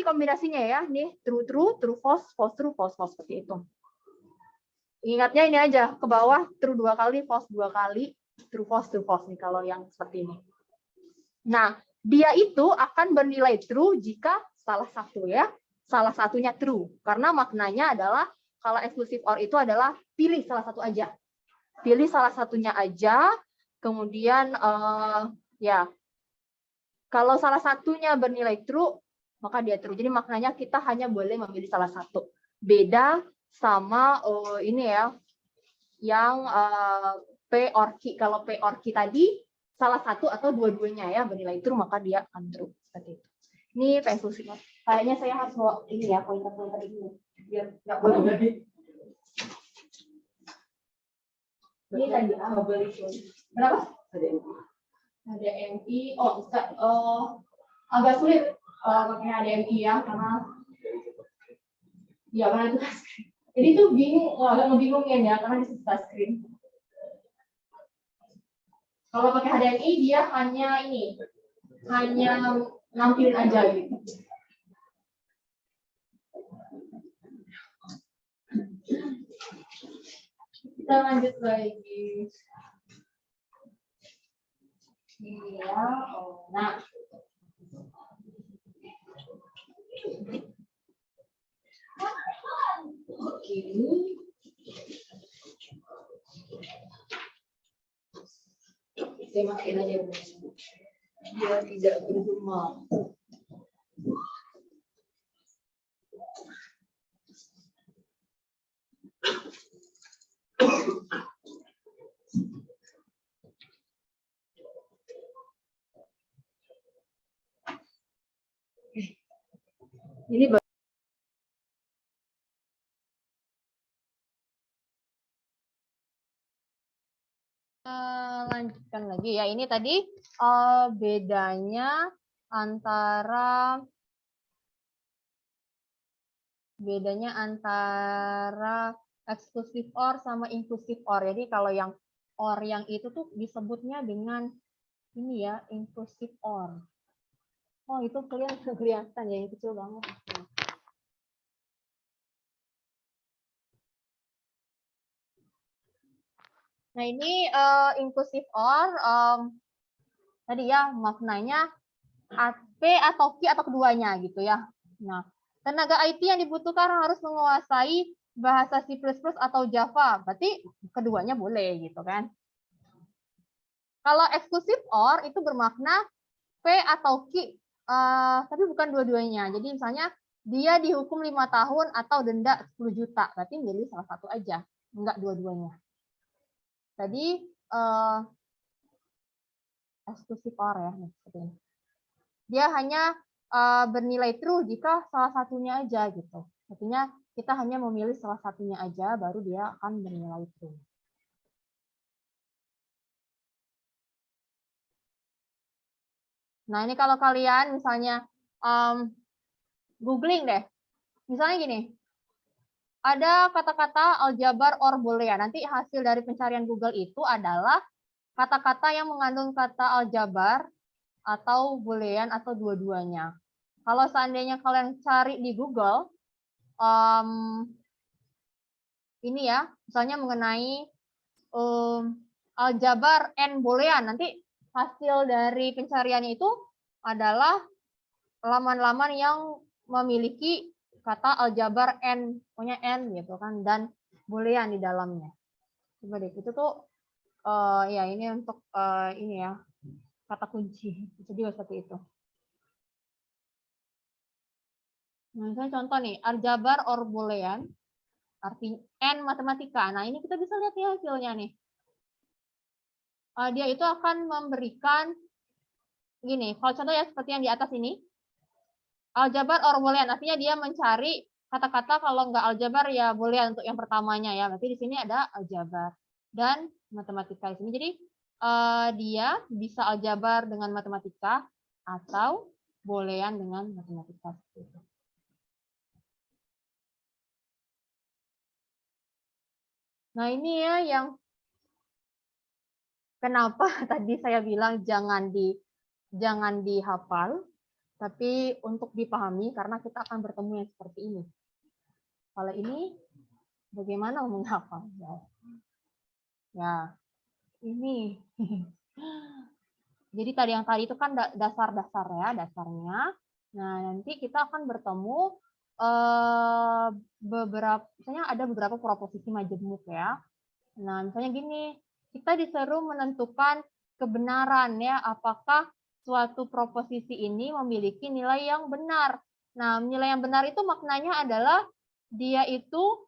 kombinasinya ya, nih true true, true false, false true, false false seperti itu. Ingatnya ini aja, ke bawah true 2 kali, false 2 kali, true false nih kalau yang seperti ini. Nah, dia itu akan bernilai true jika salah satu ya, salah satunya true. Karena maknanya adalah kalau exclusive OR itu adalah pilih salah satu aja. Pilih salah satunya aja, kemudian ya kalau salah satunya bernilai true, maka dia true. Jadi maknanya kita hanya boleh memilih salah satu. Beda sama ini ya, yang P or Q. Kalau P or Q tadi salah satu atau dua-duanya ya bernilai true, maka dia akan true seperti itu. Ini P eksklusif. Kayaknya saya harus bawa ini ya, pointer-pointer ini biar nggak boleh. Ini tadi berapa? Ada MI. Agak sulit pakai HDMI ya, karena itu touchscreen. Jadi itu agak ngebingungin ya, karena di touchscreen. Kalau pakai HDMI dia hanya nampilin aja gitu. Kita lanjut lagi. Iya, nah. Oke. Saya matiin aja biar tidak bergema. Ini lanjutkan lagi ya. Ini tadi bedanya antara exclusive OR sama inclusive OR. Jadi kalau yang OR yang itu tuh disebutnya dengan ini ya, inclusive OR. Oh, itu kelihatan ya, yang kecil banget. Nah, ini inclusive OR tadi ya maknanya P atau Q atau keduanya gitu ya. Nah, tenaga IT yang dibutuhkan harus menguasai bahasa C++ atau Java. Berarti keduanya boleh gitu kan. Kalau exclusive OR itu bermakna P atau Q, tapi bukan dua-duanya. Jadi misalnya dia dihukum 5 tahun atau denda 10 juta. Berarti milih salah satu aja, enggak dua-duanya. Tadi exclusive OR ya. Seperti ini. Dia hanya bernilai true jika salah satunya aja gitu. Artinya kita hanya memilih salah satunya aja, baru dia akan bernilai true. Nah, ini kalau kalian misalnya googling deh. Misalnya gini, ada kata-kata aljabar or boolean. Nanti hasil dari pencarian Google itu adalah kata-kata yang mengandung kata aljabar atau boolean atau dua-duanya. Kalau seandainya kalian cari di Google, ini ya, misalnya mengenai aljabar and boolean, nanti hasil dari pencariannya itu adalah laman-laman yang memiliki kata aljabar n, punya n gitu kan, dan boolean di dalamnya. Coba deh, itu tuh ya ini untuk ini ya, kata kunci. Jadi seperti itu. Nah, misalnya contoh nih, aljabar or boolean, artinya n matematika. Nah, ini kita bisa lihat ya hasilnya nih. Dia itu akan memberikan gini, kalau contoh ya seperti yang di atas ini, aljabar or boolean, artinya dia mencari kata-kata kalau nggak aljabar ya boolean untuk yang pertamanya ya. Berarti di sini ada aljabar dan matematika di sini. Jadi dia bisa aljabar dengan matematika atau boolean dengan matematika. Nah, ini ya yang kenapa tadi saya bilang jangan dihafal, tapi untuk dipahami karena kita akan bertemu yang seperti ini. Kalau ini bagaimana menghafal? Ya, ini. Jadi tadi yang tadi itu kan dasar-dasar ya, dasarnya. Nah, nanti kita akan bertemu misalnya ada beberapa proposisi majemuk ya. Nah, misalnya gini, kita disuruh menentukan kebenaran ya, apakah suatu proposisi ini memiliki nilai yang benar. Nah, nilai yang benar itu maknanya adalah dia itu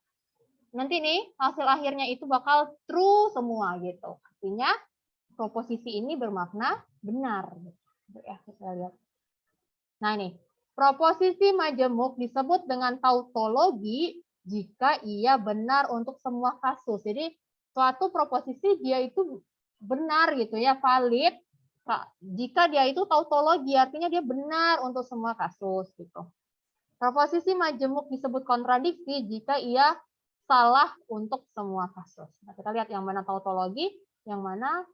nanti nih hasil akhirnya itu bakal true semua gitu. Artinya proposisi ini bermakna benar. Ya, kita lihat. Nah, ini proposisi majemuk disebut dengan tautologi jika ia benar untuk semua kasus. Jadi suatu proposisi dia itu benar gitu ya, valid jika dia itu tautologi, artinya dia benar untuk semua kasus gitu. Proposisi majemuk disebut kontradiksi jika ia salah untuk semua kasus. Nah, kita lihat yang mana tautologi, yang mana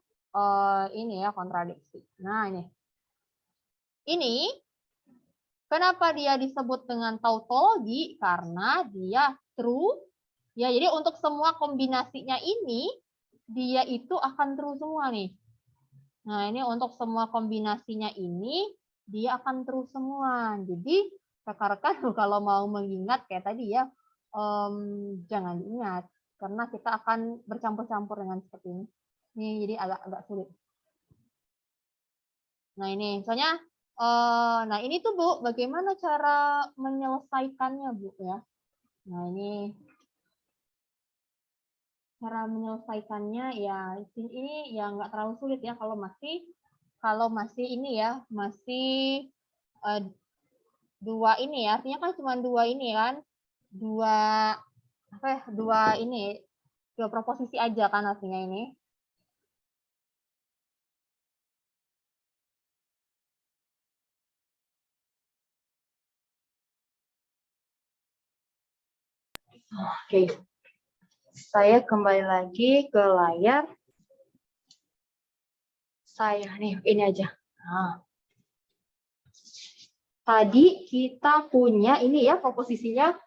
ini ya kontradiksi. Nah, ini kenapa dia disebut dengan tautologi? Karena dia true. Ya, jadi untuk semua kombinasinya ini dia itu akan true semua nih. Nah, ini untuk semua kombinasinya ini dia akan true semua. Jadi rekan-rekan kalau mau mengingat kayak tadi ya, jangan diingat karena kita akan bercampur-campur dengan seperti ini. Ini jadi agak sulit. Nah, ini misalnya nah ini tuh Bu, bagaimana cara menyelesaikannya Bu ya? Nah, ini cara menyelesaikannya ya ini ya nggak terlalu sulit ya kalau masih ini ya masih dua ini ya, artinya kan cuma dua ini kan, dua proposisi aja kan artinya ini. Oke, saya kembali lagi ke layar. Saya nih, ini aja. Nah, tadi kita punya ini ya proposisinya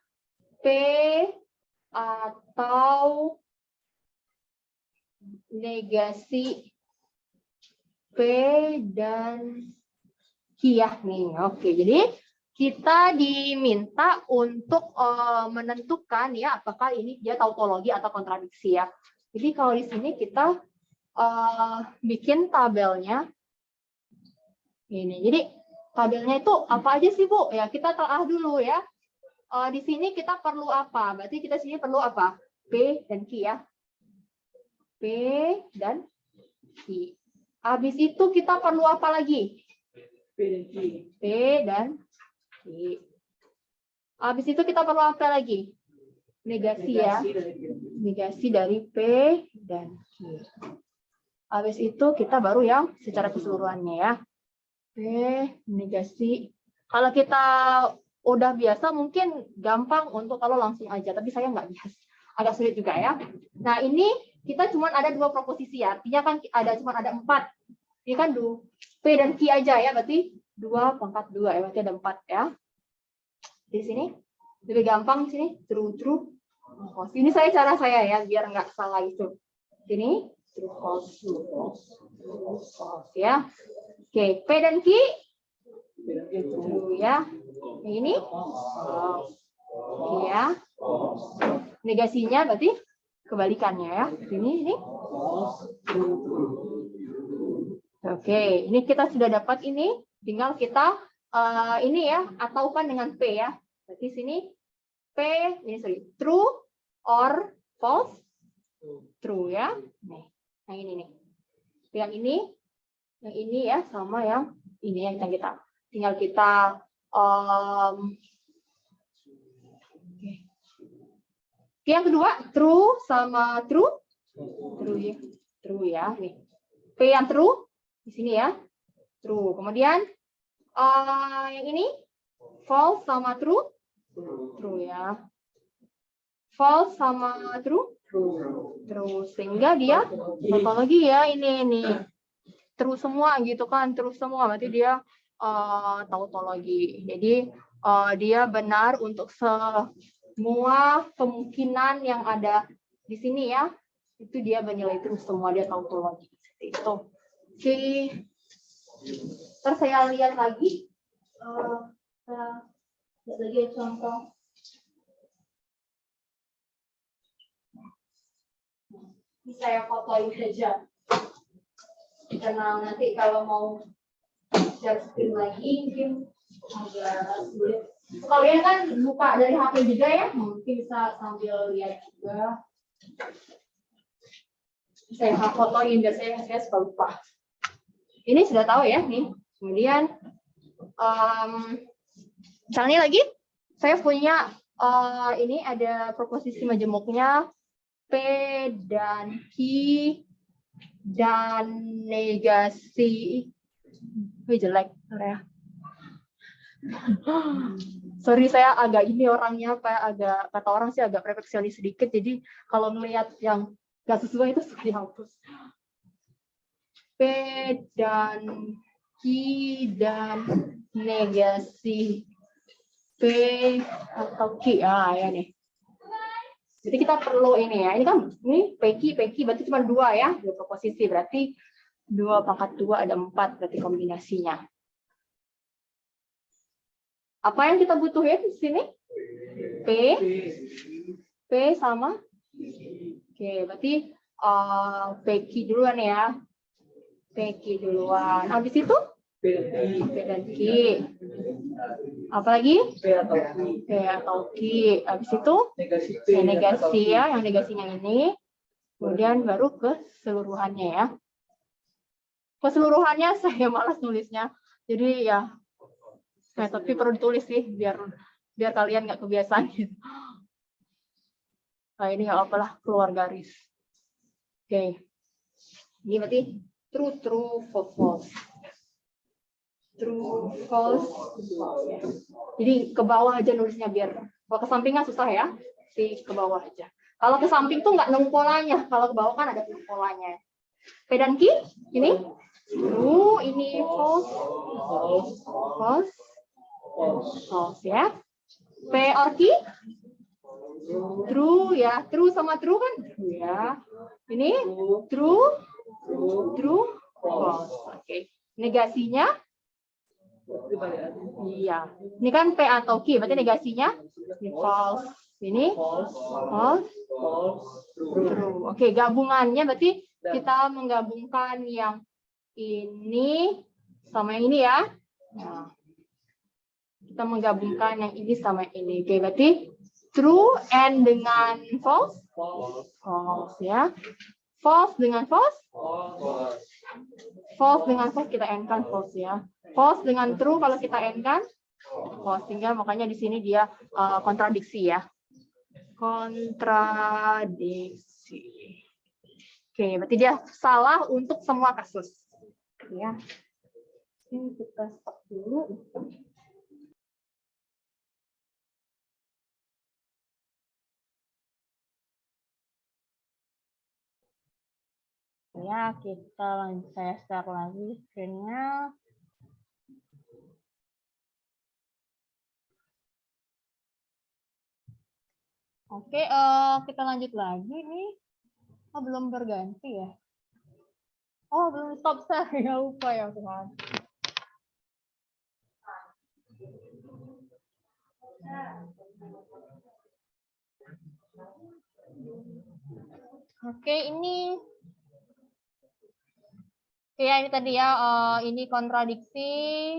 P atau negasi P dan Q ya nih. Oke, jadi kita diminta untuk menentukan ya apakah ini dia tautologi atau kontradiksi ya. Jadi kalau di sini kita bikin tabelnya ini. Jadi tabelnya itu apa aja sih Bu? Ya kita telah dulu ya. Di sini kita perlu apa? Berarti kita sini perlu apa? P dan Q ya. P dan Q. Habis itu kita perlu apa lagi? P dan Q. Habis itu kita perlu apa lagi? Negasi ya. Negasi dari P dan Q. Habis itu kita baru yang secara keseluruhannya ya. P, negasi. Kalau kita udah biasa mungkin gampang untuk kalau langsung aja. Tapi saya nggak biasa. Agak sulit juga ya. Nah ini kita cuma ada dua proposisi ya. Artinya kan cuma ada 4. Ini kan P dan Q aja ya. Berarti 2 pangkat 2 ya. Berarti ada 4 ya. Di sini lebih gampang di sini true. False. Ini cara saya ya biar nggak salah itu. Sini true false ya. Oke, P dan Q true ya. Yang ini false. Ya. Negasinya berarti kebalikannya ya. Ini oke, ini kita sudah dapat ini. Tinggal kita ini ya ataukan dengan P ya. Berarti sini P ini true or false. True ya. Nih, yang ini nih. Yang ini ya sama yang ini yang kita tinggal kita yang kedua true sama true ya nih. P yang true di sini ya true. Kemudian yang ini false sama true ya. False sama true Terus sehingga dia tautologi ya ini terus semua gitu kan, terus semua berarti dia tautologi. Jadi dia benar untuk semua kemungkinan yang ada di sini ya. Itu dia bernilai terus semua, dia tautologi. Seperti itu. Oke. Terus saya lihat lagi. Lihat lagi contoh. Ini saya fotoin aja. Karena nanti kalau mau share screen lagi mungkin agak sulit. Kalian kan buka dari HP juga ya, mungkin bisa sambil lihat juga. Saya fotoin biar saya suka lupa. Ini sudah tahu ya nih. Kemudian misalnya lagi saya punya ini ada proposisi majemuknya P dan Q dan negasi. Jelek ya. Sorry saya agak ini orangnya agak kata orang sih agak perfeksionis sedikit, jadi kalau melihat yang gak sesuai itu suka dihapus. P dan Q dan negasi P atau Q ya nih. Jadi kita perlu ini ya. Ini kan ini PQ berarti cuma 2 ya, 2 proposisi berarti 2 pangkat 2 ada 4 berarti kombinasinya. Apa yang kita butuhin di sini? P sama oke, berarti PQ duluan ya. PQ duluan. Habis itu P dan Q. Apa lagi? P atau Q. Habis itu negasi ya, yang negasinya ini. Kemudian baru keseluruhannya ya. Keseluruhannya saya malas nulisnya. Jadi ya, tapi perlu ditulis sih biar kalian nggak kebiasaan gitu. Nah ini nggak apalah, keluar garis. Oke. Ini berarti true, false. True, false. Jadi ke bawah aja nulisnya biar kalau ke sampingnya susah ya. Ke bawah aja. Kalau ke samping tuh nggak nemu polanya. Kalau ke bawah kan ada polanya. P dan Q ini true, ini false. False ya. P or Q true ya. True sama true kan true ya. Ini true, false. Oke. Negasinya iya. Ini kan P atau Q, berarti negasinya ini false. Ini false, true. Oke, gabungannya berarti kita menggabungkan yang ini sama yang ini ya. Nah, kita menggabungkan yang ini sama yang ini. Oke, berarti true and dengan false? False ya. False dengan false? False dengan false kita end-kan false ya. False dengan true kalau kita end-kan false. Tinggal makanya di sini dia kontradiksi ya. Kontradiksi. Oke, berarti dia salah untuk semua kasus. Ya. Ini kita stop dulu. Ya, saya share lagi screen-nya. Oke, kita lanjut lagi nih. Oh, belum berganti ya? Oh, belum stop saya, lupa ya Tuhan. Oke, ini tadi ya, ini kontradiksi.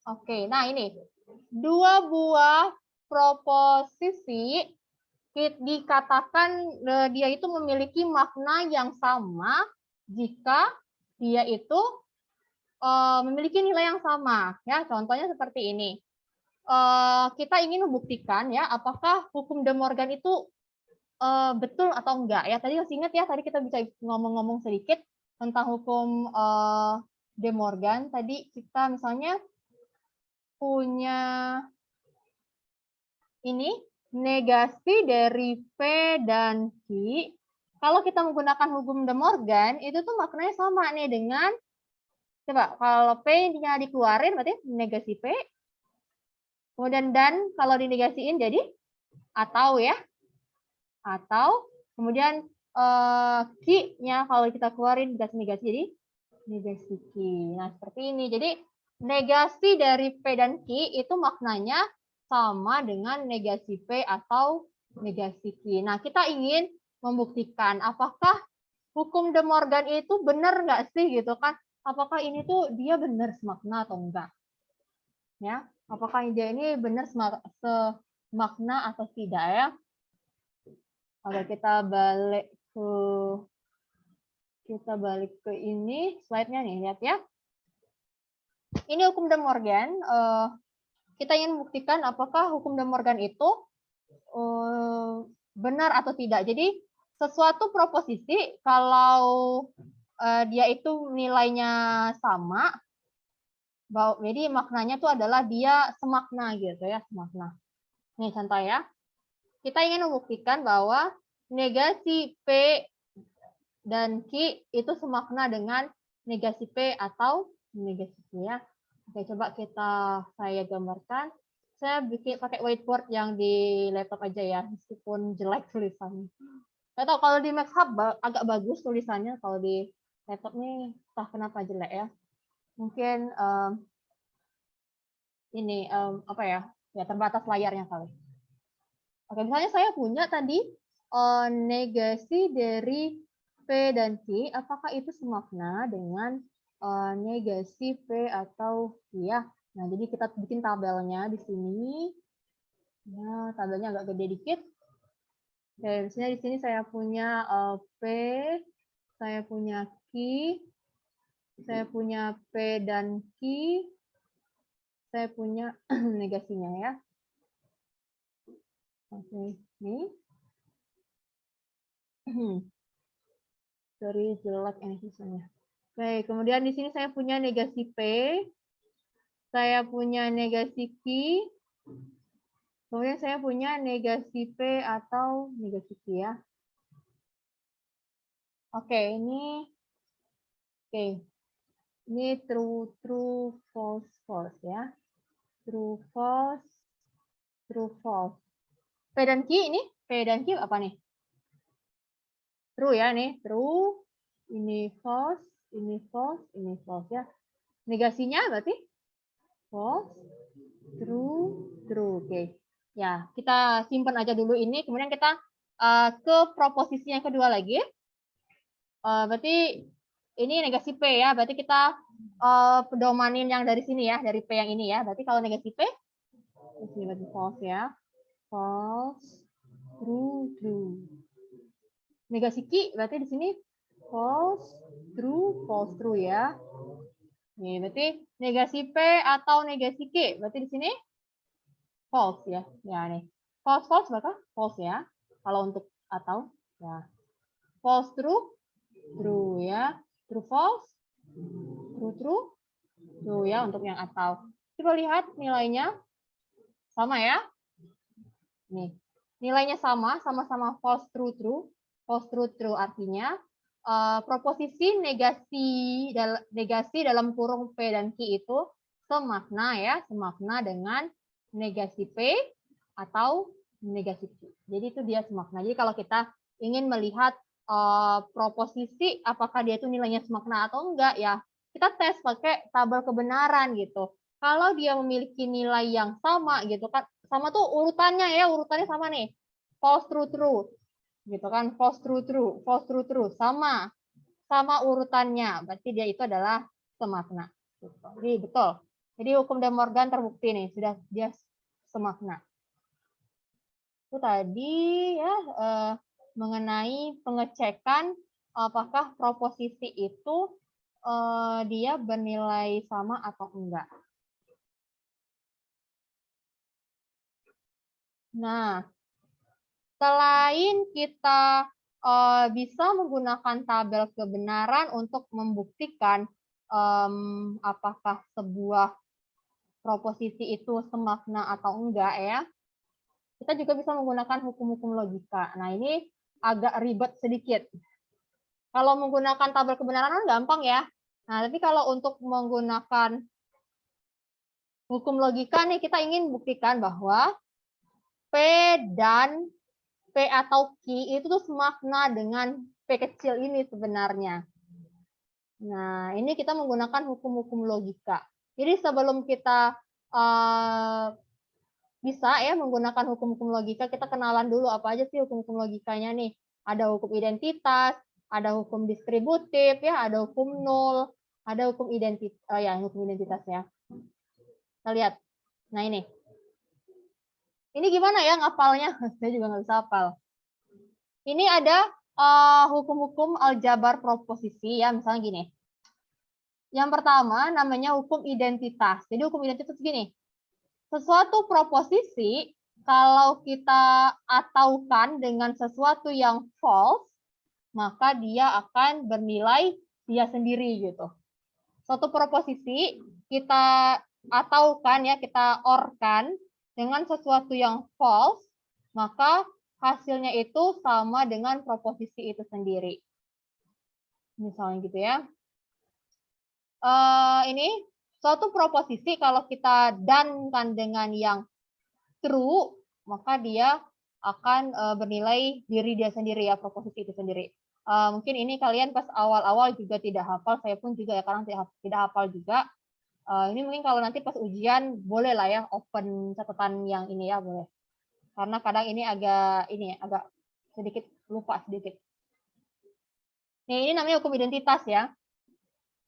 Oke, nah ini 2 buah proposisi dikatakan dia itu memiliki makna yang sama jika dia itu memiliki nilai yang sama. Ya, contohnya seperti ini. Kita ingin membuktikan ya, apakah hukum De Morgan itu betul atau enggak ya. Tadi masih ingat ya, tadi kita bisa ngomong-ngomong sedikit tentang hukum De Morgan. Tadi kita misalnya punya ini negasi dari P dan Q, kalau kita menggunakan hukum De Morgan, itu tuh maknanya sama nih dengan, coba, kalau P-nya dikeluarin berarti negasi P, kemudian dan kalau dinegasiin jadi atau ya, atau kemudian Q-nya kalau kita keluarin negasi jadi negasi Q. Nah, seperti ini. Jadi negasi dari P dan Q itu maknanya sama dengan negasi P atau negasi Q. Nah, kita ingin membuktikan apakah hukum De Morgan itu benar nggak sih gitu kan? Apakah ini tuh dia benar semakna atau enggak? Ya, apakah dia ini benar semakna atau tidak ya? Oke, kita balik ke ini slide-nya nih, lihat ya. Ini hukum De Morgan. Kita ingin membuktikan apakah hukum De Morgan itu benar atau tidak. Jadi sesuatu proposisi kalau dia itu nilainya sama, jadi maknanya itu adalah dia semakna gitu ya, semakna. Ini contoh ya. Kita ingin membuktikan bahwa negasi P dan Q itu semakna dengan negasi P atau negasi Q ya. Oke, coba saya gambarkan. Saya bikin pakai whiteboard yang di laptop aja ya, meskipun jelek tulisannya. Nggak tahu kalau di Maxhub agak bagus tulisannya, kalau di laptop nih entah kenapa jelek ya. Mungkin ini apa ya? Ya terbatas layarnya kali. Oke, misalnya saya punya tadi negasi dari P dan Q, apakah itu semakna dengan negasi P atau Q ya? Nah, jadi kita bikin tabelnya di sini. Nah, tabelnya agak gede dikit. Oke, misalnya di sini saya punya P, saya punya Q, saya punya P dan Q, saya punya negasinya ya. Oke, ini. Dari jelek ini sisanya. Baik, kemudian di sini saya punya negasi P, saya punya negasi Q, kemudian saya punya negasi P atau negasi Q ya. Oke, ini true, false, false ya. True, false, true, false. P dan Q ini, P dan Q apa nih? True ya nih, true. Ini false, ini false, ini false ya. Negasinya berarti false, true, true. Oke. Ya, kita simpan aja dulu ini. Kemudian kita ke proposisi yang kedua lagi. Berarti ini negasi P ya. Berarti kita pedomanin yang dari sini ya, dari P yang ini ya. Berarti kalau negasi P, di sini berarti false ya. False, true, true. Negasi Q berarti di sini false, true ya. Nih, berarti negasi P atau negasi Q berarti di sini false ya. Ya nih. False false maka false ya. Kalau untuk atau ya. False true ya. True false true ya untuk yang atau. Coba lihat nilainya sama ya. Nih. Nilainya sama-sama false true. False true artinya proposisi negasi dalam kurung P dan Q itu semakna ya, semakna dengan negasi P atau negasi Q. Jadi itu dia semakna. Jadi kalau kita ingin melihat proposisi apakah dia itu nilainya semakna atau enggak ya, kita tes pakai tabel kebenaran gitu. Kalau dia memiliki nilai yang sama gitu kan, sama tuh urutannya ya, urutannya sama nih. False true gitu kan, false true sama urutannya, berarti dia itu adalah semakna gitu. Jadi betul, jadi hukum De Morgan terbukti nih, sudah dia semakna. Itu tadi ya mengenai pengecekan apakah proposisi itu dia bernilai sama atau enggak. Nah, selain kita bisa menggunakan tabel kebenaran untuk membuktikan apakah sebuah proposisi itu semakna atau enggak ya. kita juga bisa menggunakan hukum-hukum logika. Nah, ini agak ribet sedikit. Kalau menggunakan tabel kebenaran kan gampang ya. Nah, tapi kalau untuk menggunakan hukum logika nih, kita ingin buktikan bahwa P dan P atau Q itu tuh semakna dengan P kecil ini sebenarnya. Nah, ini kita menggunakan hukum-hukum logika. Jadi sebelum kita bisa ya menggunakan hukum-hukum logika, kita kenalan dulu apa aja sih hukum-hukum logikanya nih. Ada hukum identitas, ada hukum distributif ya, ada hukum nol, ada hukum identitas hukum identitas ya. Kita lihat. Nah, ini. Ini gimana ya ngapalnya? Saya juga nggak bisa hafal. Ini ada hukum-hukum aljabar proposisi ya, misalnya gini. Yang pertama namanya hukum identitas. Jadi hukum identitas gini. Sesuatu proposisi kalau kita ataukan dengan sesuatu yang false, maka dia akan bernilai dia sendiri gitu. Suatu proposisi kita ataukan ya, kita orkan dengan sesuatu yang false, maka hasilnya itu sama dengan proposisi itu sendiri. Misalnya gitu ya. Ini suatu proposisi kalau kita dankan dengan yang true, maka dia akan bernilai diri dia sendiri ya, proposisi itu sendiri. Mungkin ini kalian pas awal-awal juga tidak hafal, saya pun juga ya kadang tidak hafal juga. Ini mungkin kalau nanti pas ujian boleh lah ya open catatan yang ini ya, boleh. Karena kadang ini agak sedikit lupa sedikit. Ini namanya hukum identitas ya.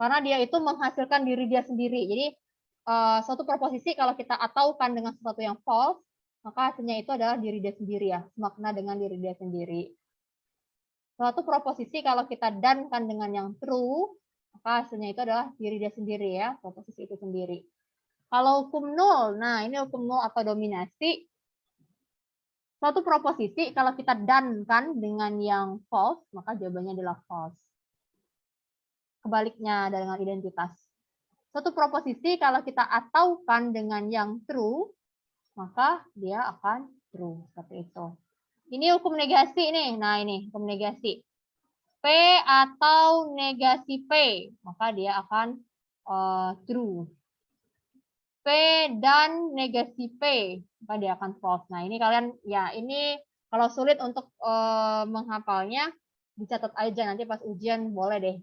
Karena dia itu menghasilkan diri dia sendiri. Jadi suatu proposisi kalau kita ataukan dengan sesuatu yang false, maka hasilnya itu adalah diri dia sendiri ya, semakna dengan diri dia sendiri. Suatu proposisi kalau kita dankan dengan yang true, maka hasilnya itu adalah diri dia sendiri ya, proposisi itu sendiri. Kalau hukum nol, nah ini hukum nol atau dominasi. Suatu proposisi kalau kita dankan dengan yang false, maka jawabannya adalah false. Kebaliknya dengan identitas. Suatu proposisi kalau kita ataukan dengan yang true, maka dia akan true seperti itu. Ini hukum negasi nih. Nah, ini hukum negasi. P atau negasi P, maka dia akan true. P dan negasi P, maka dia akan false. Nah, ini kalian ya, ini kalau sulit untuk menghafalnya, dicatat aja nanti pas ujian boleh deh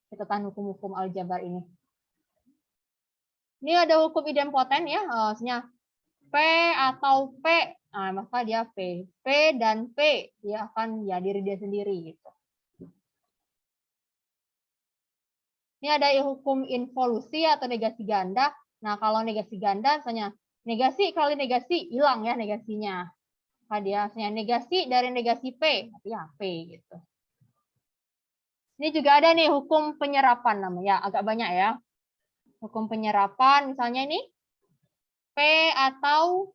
catatan hukum-hukum aljabar ini. Ini ada hukum idempoten ya, maksudnya P atau P, nah, maka dia P. P dan P, dia akan ya diri dia sendiri gitu. Ini ada hukum involusi atau negasi ganda. Nah, kalau negasi ganda, misalnya negasi kali negasi, hilang ya negasinya. Nah, dia misalnya negasi dari negasi P, ya P gitu. Ini juga ada nih hukum penyerapan namanya, agak banyak ya. Hukum penyerapan, misalnya ini P atau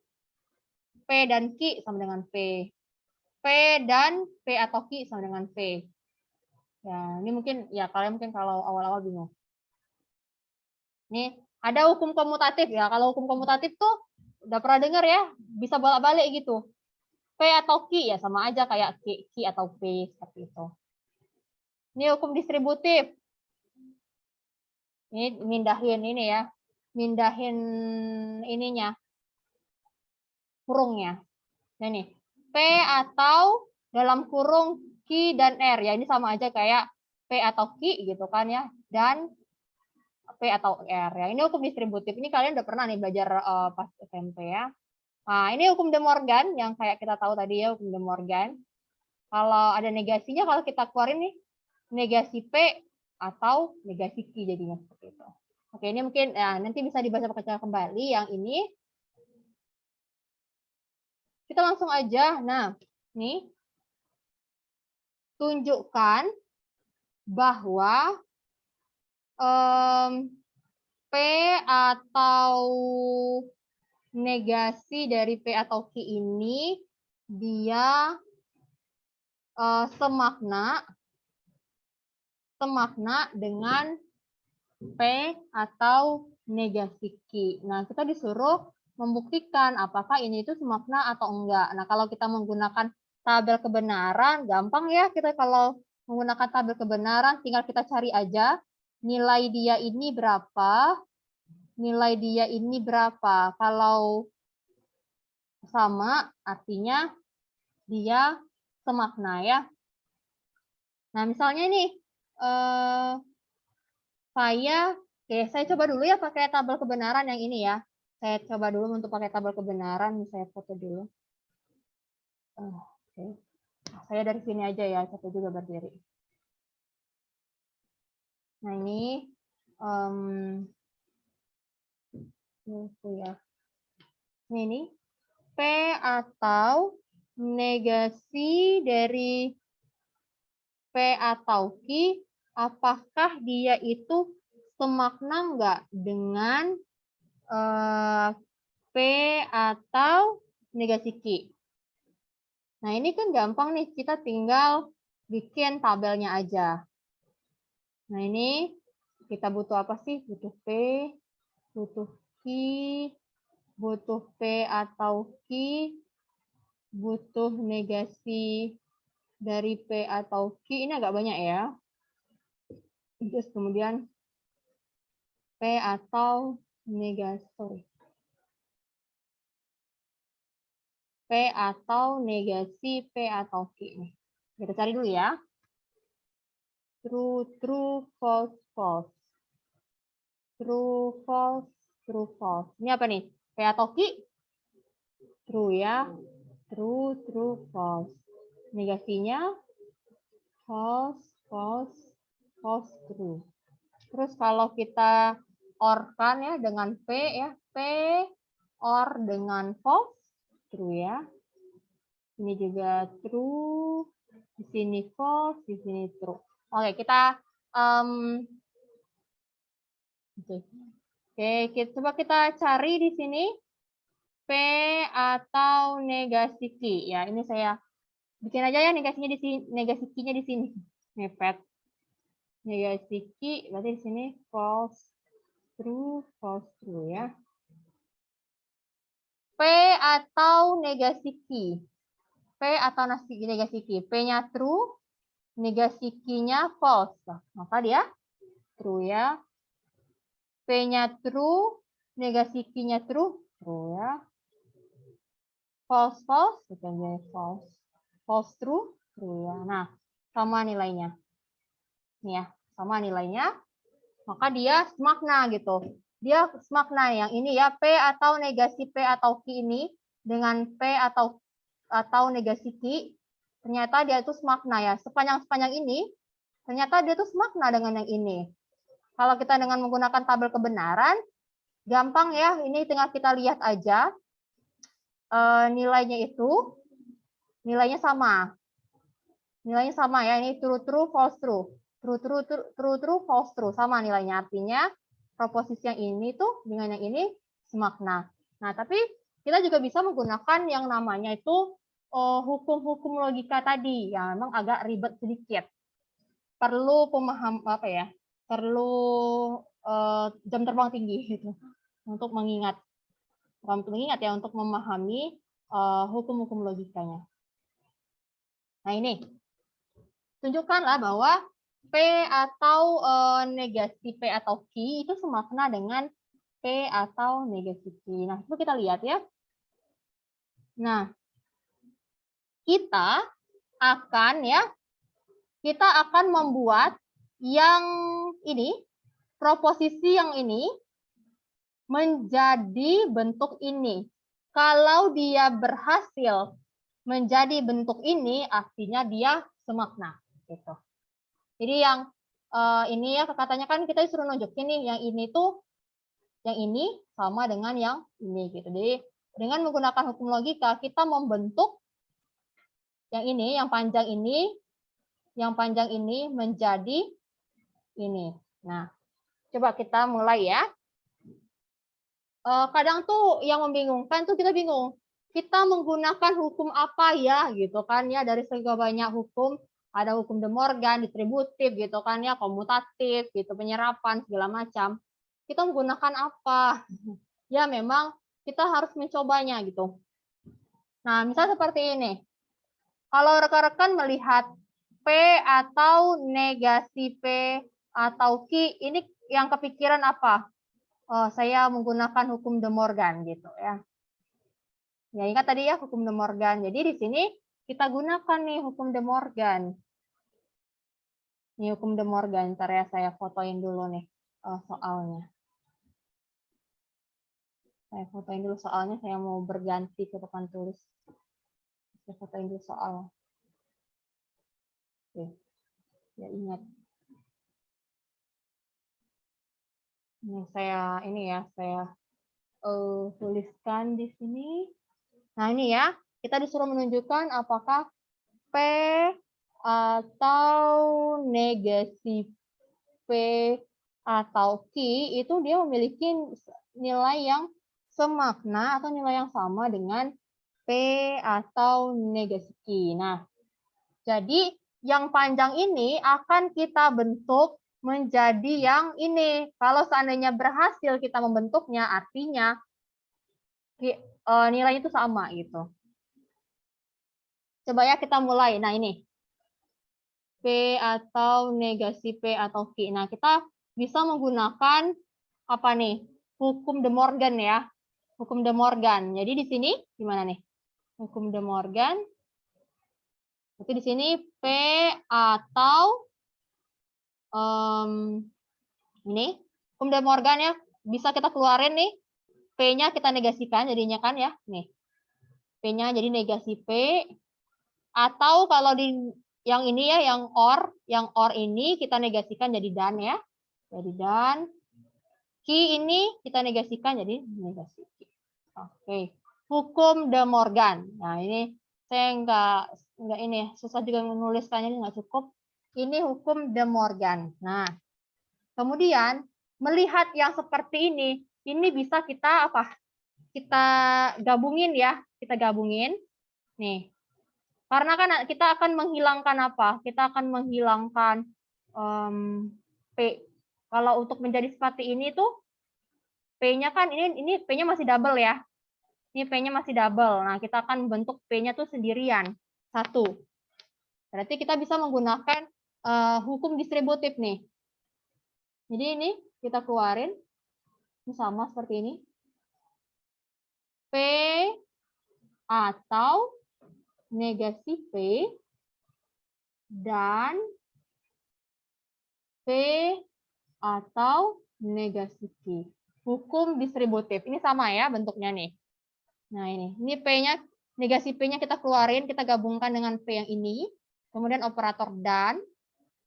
P dan Q sama dengan P. P dan P atau Q sama dengan P. Ya, ini mungkin ya kalian mungkin kalau awal-awal bingung. Nih, ada hukum komutatif ya. Kalau hukum komutatif tuh udah pernah dengar ya, bisa bolak-balik gitu. P atau Q ya sama aja kayak Q atau P seperti itu. Ini hukum distributif. Ini mindahin ini ya. Mindahin ininya. Kurungnya. Nah nih, P atau dalam kurung Q dan R ya, ini sama aja kayak P atau Q gitu kan ya, dan P atau R ya. Ini hukum distributif. Ini kalian udah pernah nih belajar pas SMP ya. Nah, ini hukum De Morgan yang kayak kita tahu tadi ya, hukum De Morgan. Kalau ada negasinya, kalau kita keluarin nih negasi P atau negasi Q jadinya seperti itu. Oke, ini mungkin ya, nanti bisa dibaca kembali yang ini. Kita langsung aja. Nah, nih tunjukkan bahwa P atau negasi dari P atau Q ini dia semakna dengan P atau negasi Q. Nah, kita disuruh membuktikan apakah ini itu semakna atau enggak. Nah, kalau kita menggunakan tabel kebenaran, gampang ya kita kalau menggunakan tabel kebenaran, tinggal kita cari aja nilai dia ini berapa, nilai dia ini berapa. Kalau sama, artinya dia semakna ya. Nah, misalnya nih, saya coba dulu ya pakai tabel kebenaran yang ini ya. Saya coba dulu untuk pakai tabel kebenaran, saya foto dulu. Oke. Saya dari sini aja ya, foto juga berdiri. Nah ini, ya. Ini P atau negasi dari P atau Q, apakah dia itu semakna enggak dengan P atau negasi Q? Nah, ini kan gampang nih, kita tinggal bikin tabelnya aja. Nah, ini kita butuh apa sih? Butuh P, butuh Q, butuh P atau Q, butuh negasi dari P atau Q. Ini agak banyak ya. Terus kemudian P atau negasi, P atau negasi P atau Q. Kita cari dulu ya. True, true, false, false. True, false, true, false. Ini apa nih? P atau Q? True ya. True, true, false. Negasinya false, false, false, true. Terus kalau kita OR-kan ya dengan P ya. P OR dengan false, true ya. Ini juga true. Di sini false, di sini true. Oke, kita coba kita cari di sini P atau negasi Q. Ya, ini saya bikin aja ya negasinya di sini, negasi Q-nya di sini. Mepet. Negasi Q berarti di sini false, true ya. P atau negasi Q. P atau negasi Q. P-nya true, negasi Q-nya false. Maka dia true ya. P-nya true, negasi Q-nya true ya. False, false, kita jadi false. False, true ya. Nah, sama nilainya. Nih ya, sama nilainya. Maka dia semakna gitu. Dia semakna yang ini ya, P atau negasi P atau Q ini dengan P atau negasi Q, ternyata dia itu semakna ya. Sepanjang ini, ternyata dia itu semakna dengan yang ini. Kalau kita dengan menggunakan tabel kebenaran, gampang ya, ini tinggal kita lihat aja nilainya itu, nilainya sama. Nilainya sama ya, ini true, true, false, true. True, true, true, true, true, false, true. Sama nilainya, artinya proposisi yang ini tuh dengan yang ini semakna. Nah, tapi kita juga bisa menggunakan yang namanya itu hukum-hukum logika tadi, yang memang agak ribet sedikit. Perlu perlu jam terbang tinggi gitu untuk mengingat ya, untuk memahami hukum-hukum logikanya. Nah ini, tunjukkanlah bahwa P atau negasi P atau Q itu semakna dengan P atau negasi Q. Nah itu kita lihat ya. Nah kita akan membuat yang ini, proposisi yang ini menjadi bentuk ini. Kalau dia berhasil menjadi bentuk ini, artinya dia semakna. Gitu. Jadi yang ini ya, katanya kan kita disuruh nunjukin nih, yang ini tuh, yang ini sama dengan yang ini. Gitu. Jadi dengan menggunakan hukum logika, kita membentuk yang ini, yang panjang ini menjadi ini. Nah, coba kita mulai ya. Kadang tuh yang membingungkan tuh kita bingung. Kita menggunakan hukum apa ya gitu kan ya, dari segala banyak hukum, ada hukum De Morgan, distributif gitu kan ya, komutatif gitu, penyerapan segala macam. Kita menggunakan apa? Ya memang kita harus mencobanya gitu. Nah, misal seperti ini. Kalau rekan-rekan melihat P atau negasi P atau Q, ini yang kepikiran apa? Oh, saya menggunakan hukum De Morgan gitu ya. Ya, ingat tadi ya hukum De Morgan. Jadi di sini kita gunakan nih hukum De Morgan. Ini hukum De Morgan. Ntar ya saya fotoin dulu nih soalnya. Saya fotoin dulu soalnya, saya mau berganti ke papan tulis. Saya fotoin dulu soal. Oke, ya ingat. Ini saya tuliskan di sini. Nah ini ya, kita disuruh menunjukkan apakah P atau negasi P atau Q itu dia memiliki nilai yang semakna atau nilai yang sama dengan P atau negasi Q. Nah, jadi yang panjang ini akan kita bentuk menjadi yang ini. Kalau seandainya berhasil kita membentuknya, artinya nilai itu sama gitu. Coba ya kita mulai. Nah ini P atau negasi P atau Q. Nah kita bisa menggunakan apa nih? Hukum De Morgan ya. Hukum De Morgan. Jadi di sini gimana nih? Hukum De Morgan. Berarti di sini P atau ini hukum De Morgan ya, bisa kita keluarin nih, P-nya kita negasikan jadinya kan ya, nih P-nya jadi negasi P, atau kalau di yang ini ya, yang OR ini kita negasikan jadi dan ya, jadi dan, Q ini kita negasikan jadi negasi Q. Oke, hukum De Morgan. Nah ini saya nggak ini susah juga menuliskannya, ini nggak cukup. Ini hukum De Morgan. Nah, kemudian melihat yang seperti ini bisa kita apa? Kita gabungin ya, kita gabungin. Nih, karena kan kita akan menghilangkan apa? Kita akan menghilangkan P. Kalau untuk menjadi seperti ini tuh P-nya kan ini P-nya masih double ya. Ini P-nya masih double. Nah, kita akan bentuk P-nya tuh sendirian. Satu. Berarti kita bisa menggunakan hukum distributif nih. Jadi ini kita keluarin. Ini sama seperti ini. P atau negasi P dan P atau negasi Q. Hukum distributif. Ini sama ya bentuknya nih. Nah ini P-nya, negasi P-nya kita keluarin, kita gabungkan dengan P yang ini. Kemudian operator dan.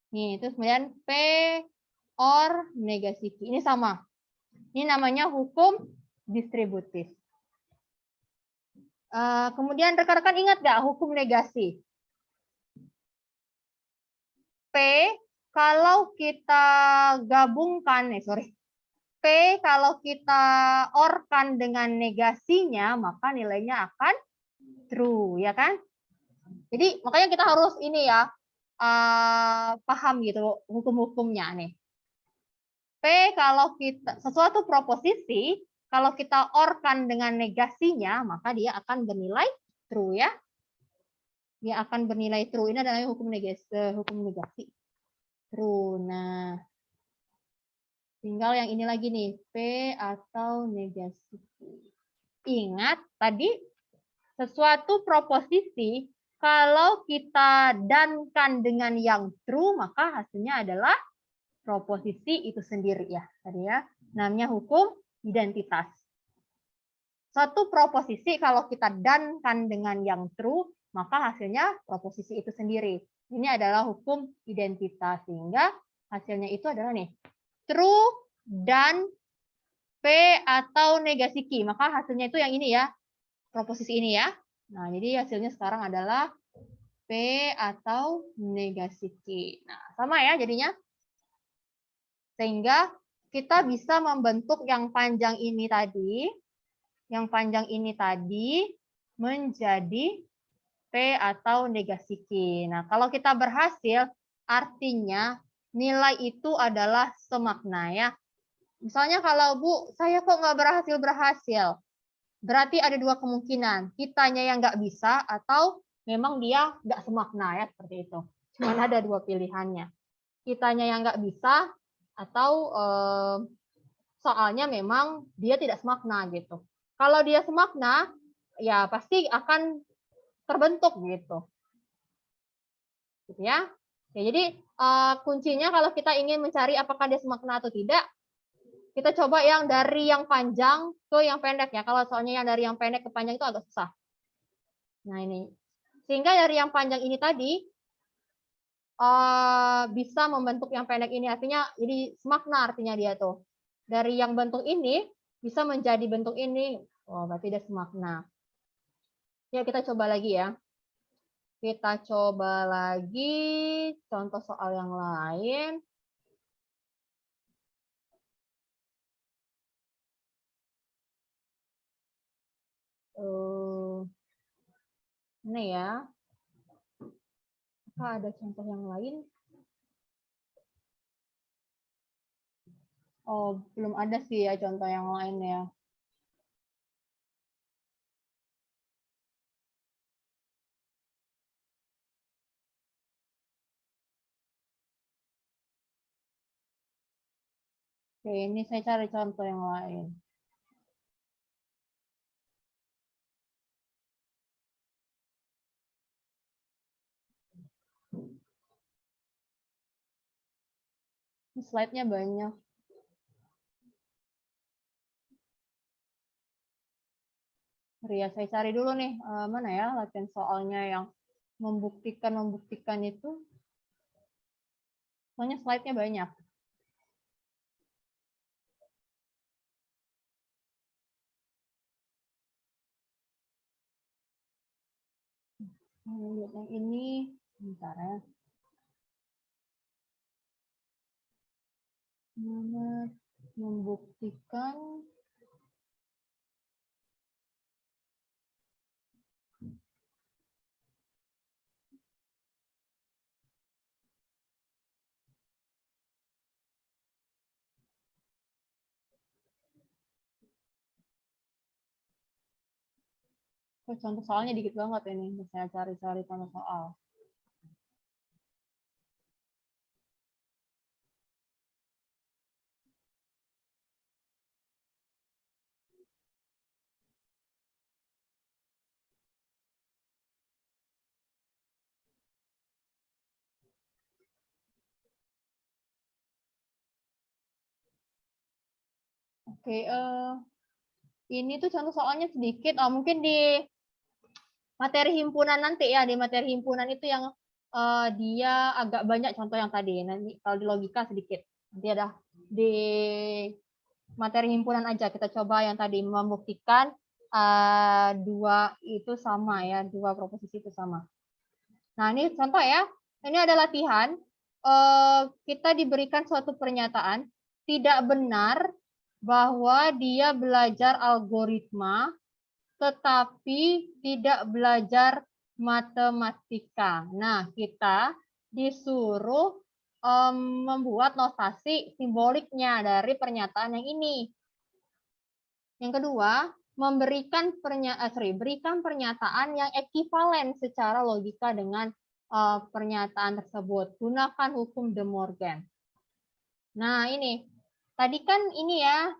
Nih, terus kemudian P or negasi Q. Ini sama. Ini namanya hukum distributif. Kemudian rekan-rekan ingat nggak hukum negasi? P kalau kita gabungkan, P kalau kita orkan dengan negasinya, maka nilainya akan true, ya kan? Jadi makanya kita harus ini ya, paham gitu hukum-hukumnya nih. P kalau kita sesuatu proposisi, kalau kita orkan dengan negasinya, maka dia akan bernilai true ya. Dia akan bernilai true. Ini adalah hukum negasi. True. Nah, tinggal yang ini lagi nih, P atau negasi. Ingat tadi sesuatu proposisi kalau kita dankan dengan yang true, maka hasilnya adalah proposisi itu sendiri ya. Tadi ya, namanya hukum identitas. Suatu proposisi kalau kita dankan dengan yang true, maka hasilnya proposisi itu sendiri. Ini adalah hukum identitas, sehingga hasilnya itu adalah nih, true dan P atau negasi Q. Maka hasilnya itu yang ini ya, proposisi ini ya. Nah, jadi hasilnya sekarang adalah P atau negasi Q. Nah, sama ya jadinya. Sehingga kita bisa membentuk yang panjang ini tadi, menjadi P atau negasi Q. Nah, kalau kita berhasil, artinya nilai itu adalah semakna ya. Misalnya kalau Bu, saya kok nggak berhasil. berarti ada dua kemungkinan. Kitanya yang nggak bisa atau memang dia nggak semakna ya seperti itu. Cuma ada dua pilihannya. Kitanya yang nggak bisa atau soalnya memang dia tidak semakna gitu. Kalau dia semakna, ya pasti akan terbentuk gitu. Gitu ya. Ya, jadi kuncinya kalau kita ingin mencari apakah dia semakna atau tidak, kita coba yang dari yang panjang ke yang pendek ya. Kalau soalnya yang dari yang pendek ke panjang itu agak susah. Nah ini. Sehingga dari yang panjang ini tadi bisa membentuk yang pendek ini. Artinya jadi semakna artinya dia tuh. Dari yang bentuk ini bisa menjadi bentuk ini. Oh, berarti dia semakna. Ya, kita coba lagi ya. Kita coba lagi contoh soal yang lain. Ini ya. Apakah ada contoh yang lain? Oh, belum ada sih ya contoh yang lain ya. Oke, ini saya cari contoh yang lain. Slide-nya banyak. Ya, saya cari dulu nih, mana ya latihan soalnya yang membuktikan itu. Soalnya slide-nya banyak. Lihat yang ini, bentar ya. Mana membuktikan contoh soalnya dikit banget ini. Saya cari-cari contoh soal. Oke, ini tuh contoh soalnya sedikit. Oh, mungkin di materi himpunan nanti ya, di materi himpunan itu yang dia agak banyak contoh yang tadi. Nanti kalau di logika sedikit. Nanti ada di materi himpunan aja kita coba yang tadi membuktikan dua itu sama ya, dua proposisi itu sama. Nah, ini contoh ya. Ini ada latihan. Kita diberikan suatu pernyataan tidak benar bahwa dia belajar algoritma tetapi tidak belajar matematika. Nah, kita disuruh membuat notasi simboliknya dari pernyataan yang ini. Yang kedua, berikan pernyataan yang ekivalen secara logika dengan pernyataan tersebut. Gunakan hukum De Morgan. Nah, ini. Tadi kan ini ya,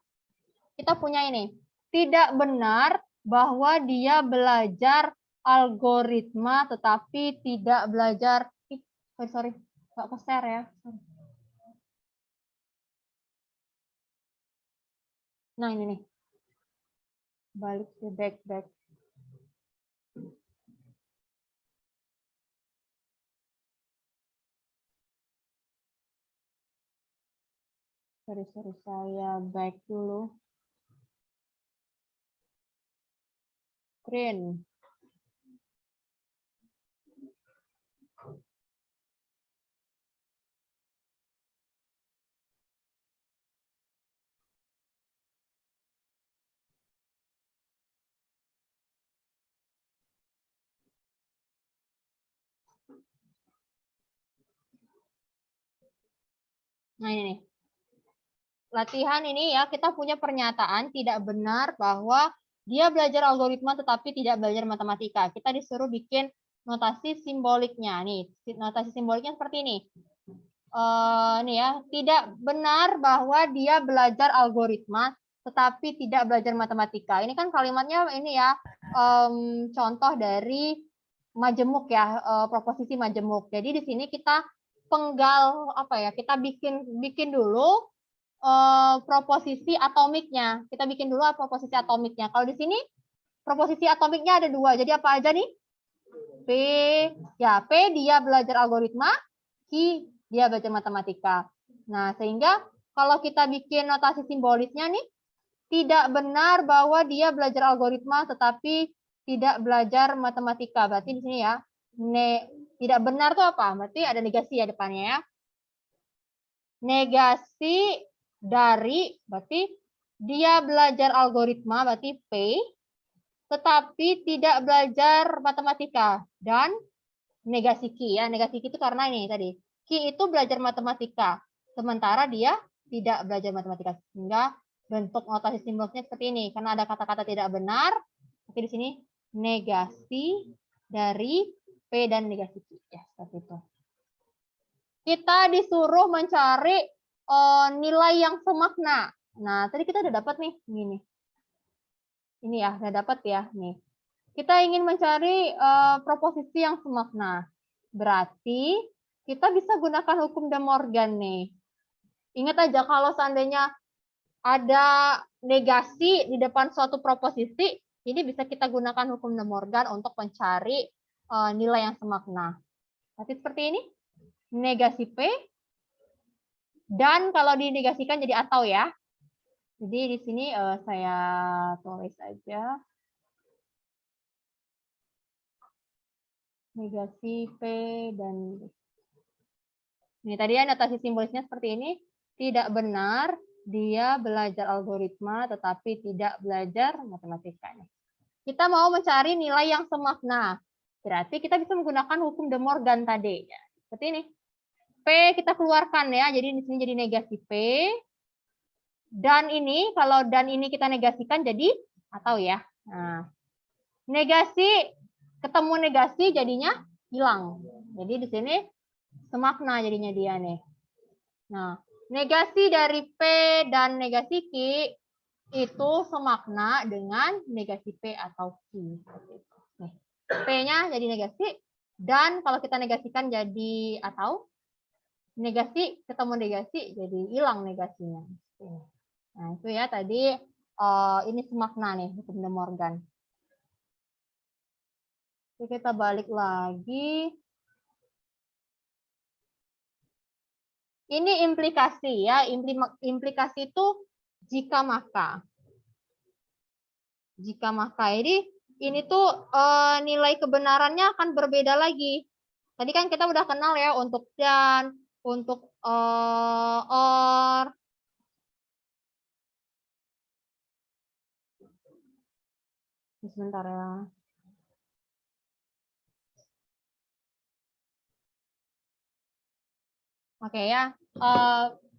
kita punya ini. Tidak benar bahwa dia belajar algoritma tetapi tidak belajar sorry nggak keser ya. Nah ini nih balik ke back sorry saya back dulu screen. Nah ini nih. Latihan ini ya kita punya pernyataan tidak benar bahwa dia belajar algoritma tetapi tidak belajar matematika. Kita disuruh bikin notasi simboliknya. Nih, notasi simboliknya seperti ini. Nih ya, tidak benar bahwa dia belajar algoritma tetapi tidak belajar matematika. Ini kan kalimatnya ini ya, contoh dari majemuk ya, proposisi majemuk. Jadi di sini kita penggal apa ya? Kita bikin dulu proposisi atomiknya. Kita bikin dulu proposisi atomiknya. Kalau di sini proposisi atomiknya ada 2. Jadi apa aja nih? P, ya P dia belajar algoritma, Q dia belajar matematika. Nah, sehingga kalau kita bikin notasi simbolisnya nih, tidak benar bahwa dia belajar algoritma tetapi tidak belajar matematika. Berarti di sini ya, tidak benar itu apa? Berarti ada negasi ya depannya ya. Negasi dari, berarti dia belajar algoritma, berarti P, tetapi tidak belajar matematika. Dan negasi Q ya, negasi Q itu karena ini tadi. Q itu belajar matematika, sementara dia tidak belajar matematika. Sehingga bentuk notasi simbolisnya seperti ini. Karena ada kata-kata tidak benar, tapi di sini negasi dari P dan negasi Q. Ya, seperti itu. Kita disuruh mencari nilai yang semakna. Nah, tadi kita udah dapat nih, ini. Ini ya, udah dapat ya, nih. Kita ingin mencari proposisi yang semakna. Berarti kita bisa gunakan hukum De Morgan nih. Ingat aja kalau seandainya ada negasi di depan suatu proposisi, ini bisa kita gunakan hukum De Morgan untuk mencari nilai yang semakna. Berarti seperti ini, negasi P, dan kalau dinegasikan jadi atau ya. Jadi di sini saya tulis aja. Negasi P dan ini tadi ya notasi simbolisnya seperti ini. Tidak benar dia belajar algoritma tetapi tidak belajar matematika. Kita mau mencari nilai yang semakna. Berarti kita bisa menggunakan hukum De Morgan tadi ya. Seperti ini. P kita keluarkan ya. Jadi di sini jadi negasi P. Dan ini kalau dan ini kita negasikan jadi atau ya. Nah, negasi ketemu negasi jadinya hilang. Jadi di sini semakna jadinya dia nih. Nah, negasi dari P dan negasi Q itu semakna dengan negasi P atau Q. Nih, P-nya jadi negasi dan kalau kita negasikan jadi atau negasi ketemu negasi jadi hilang negasinya. Nah, itu ya tadi ini semakna nih hukum De Morgan. Oke, kita balik lagi. Ini implikasi ya. Implikasi itu jika maka. Jika maka. Jadi ini tuh nilai kebenarannya akan berbeda lagi. Tadi kan kita udah kenal ya untuk dan, untuk or. Sebentar ya. Oke ya.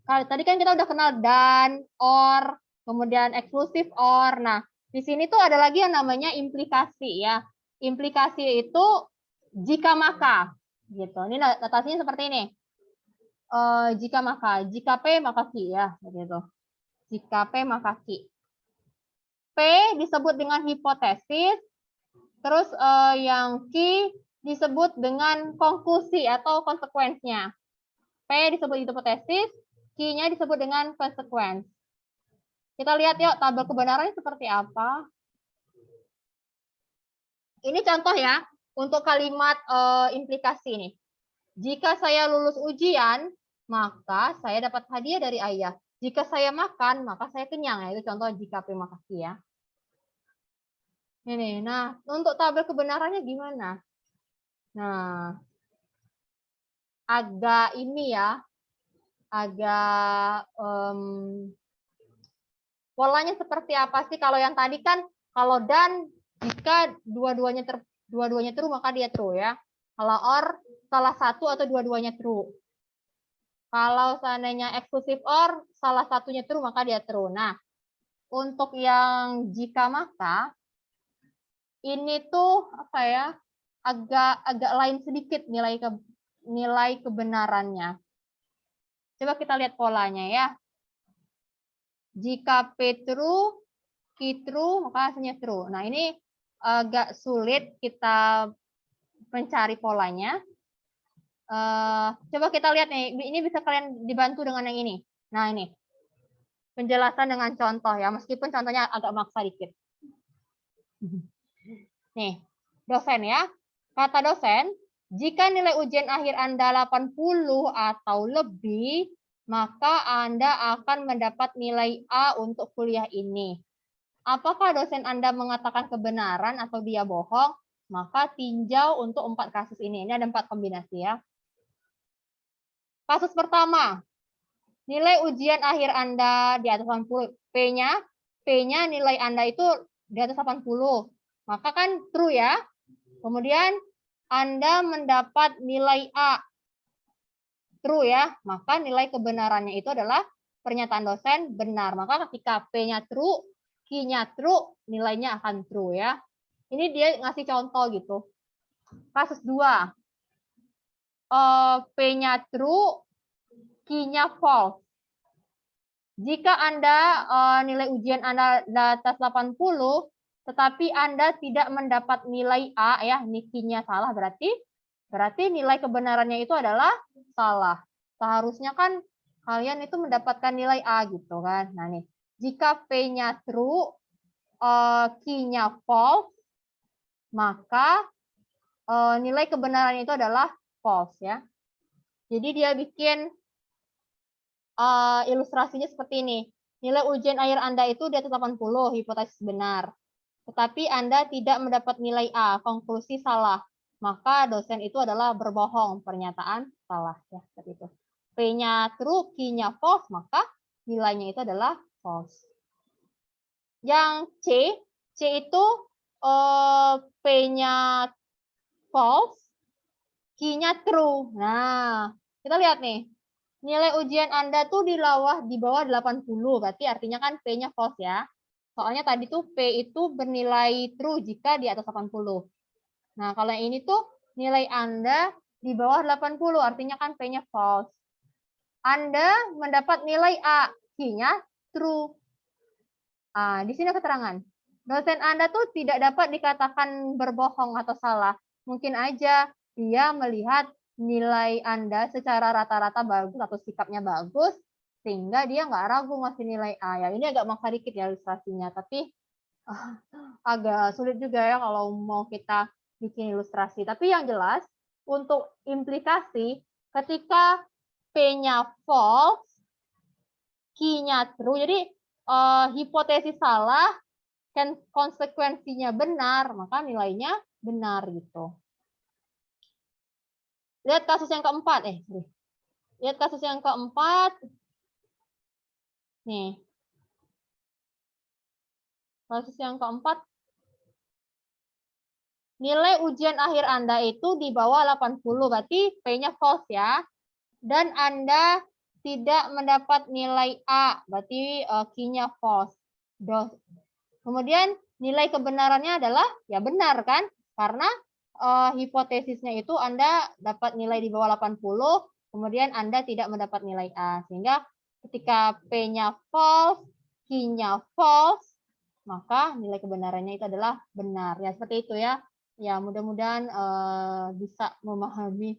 Tadi kan kita udah kenal dan, or, kemudian eksklusif or. Nah, di sini tuh ada lagi yang namanya implikasi ya. Implikasi itu jika maka gitu. Ini notasinya seperti ini. Jika maka, jika P maka Q ya, gitu. Jika P maka Q. P disebut dengan hipotesis, terus yang Q disebut dengan konklusi atau konsekuensinya. P disebut hipotesis, Q-nya disebut dengan konsekuensi. Kita lihat yuk tabel kebenarannya seperti apa. Ini contoh ya untuk kalimat implikasi nih. Jika saya lulus ujian, maka saya dapat hadiah dari ayah. Jika saya makan, maka saya kenyang. Ya, itu contoh jika P maka Q ya. Ini, nah untuk tabel kebenarannya gimana? Nah, agak ini ya, agak polanya seperti apa sih? Kalau yang tadi kan kalau dan jika dua-duanya true maka dia true ya. Kalau or salah satu atau dua-duanya true. Kalau seandainya eksklusif or salah satunya true maka dia true. Nah, untuk yang jika maka ini tuh apa ya? Agak lain sedikit nilai kebenarannya. Coba kita lihat polanya ya. Jika P true, Q true, maka hasilnya true. Nah, ini agak sulit kita mencari polanya. Coba kita lihat nih, ini bisa kalian dibantu dengan yang ini. Nah, ini penjelasan dengan contoh ya, meskipun contohnya agak maksa dikit. Nih, dosen ya. Kata dosen, jika nilai ujian akhir Anda 80 atau lebih, maka Anda akan mendapat nilai A untuk kuliah ini. Apakah dosen Anda mengatakan kebenaran atau dia bohong? Maka tinjau untuk 4 kasus ini. Ini ada 4 kombinasi ya. Kasus pertama, nilai ujian akhir Anda di atas 80. P-nya nilai Anda itu di atas 80. Maka kan true ya. Kemudian Anda mendapat nilai A. True ya. Maka nilai kebenarannya itu adalah pernyataan dosen benar. Maka ketika P-nya true, Q-nya true, nilainya akan true ya. Ini dia ngasih contoh gitu. Kasus 2. P-nya true, Q-nya false. Jika Anda nilai ujian Anda di atas 80, tetapi Anda tidak mendapat nilai A ya, ini Q-nya salah berarti nilai kebenarannya itu adalah salah. Seharusnya kan kalian itu mendapatkan nilai A gitu kan. Nah nih, jika P-nya true, Q-nya false, maka nilai kebenarannya itu adalah false ya. Jadi dia bikin ilustrasinya seperti ini. Nilai ujian akhir Anda itu di atas 80, hipotesis benar. Tetapi Anda tidak mendapat nilai A, konklusi salah. Maka dosen itu adalah berbohong, pernyataan salah ya, seperti itu. P-nya true, Q-nya false, maka nilainya itu adalah false. Yang C itu P-nya false, Q-nya true. Nah, kita lihat nih. Nilai ujian Anda tuh di bawah 80, berarti artinya kan P-nya false ya. Soalnya tadi tuh P itu bernilai true jika di atas 80. Nah, kalau yang ini tuh nilai Anda di bawah 80, artinya kan P-nya false. Anda mendapat nilai A, Q-nya true. Di sini keterangan. Dosen Anda tuh tidak dapat dikatakan berbohong atau salah. Mungkin aja dia melihat nilai Anda secara rata-rata bagus atau sikapnya bagus, sehingga dia nggak ragu ngasih nilai A. Ya, ini agak maksa dikit ya ilustrasinya, tapi agak sulit juga ya kalau mau kita bikin ilustrasi. Tapi yang jelas, untuk implikasi, ketika P-nya false, Q-nya true, jadi hipotesis salah, dan konsekuensinya benar, maka nilainya benar gitu. Lihat kasus yang keempat, lihat kasus yang keempat. Nih. Kasus yang keempat. Nilai ujian akhir Anda itu di bawah 80, berarti P-nya false ya. Dan Anda tidak mendapat nilai A, berarti Q-nya false. Kemudian nilai kebenarannya adalah ya benar kan? Karena hipotesisnya itu Anda dapat nilai di bawah 80, kemudian Anda tidak mendapat nilai A. Sehingga ketika P-nya false, Q-nya false, maka nilai kebenarannya itu adalah benar. Ya seperti itu ya. Ya mudah-mudahan bisa memahami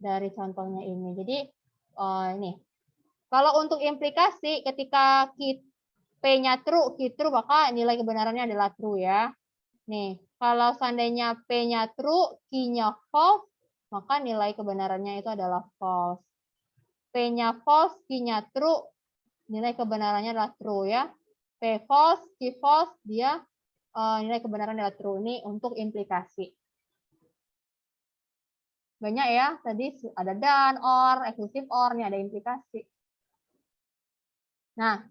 dari contohnya ini. Jadi ini. Kalau untuk implikasi ketika P-nya true, Q true, maka nilai kebenarannya adalah true ya. Nih, kalau seandainya P-nya true, Q-nya false, maka nilai kebenarannya itu adalah false. P-nya false, Q-nya true, nilai kebenarannya adalah true ya. P false, Q false, dia nilai kebenaran adalah true. Ini untuk implikasi. Banyak ya, tadi ada dan, or, exclusive or, ini ada implikasi. Nah,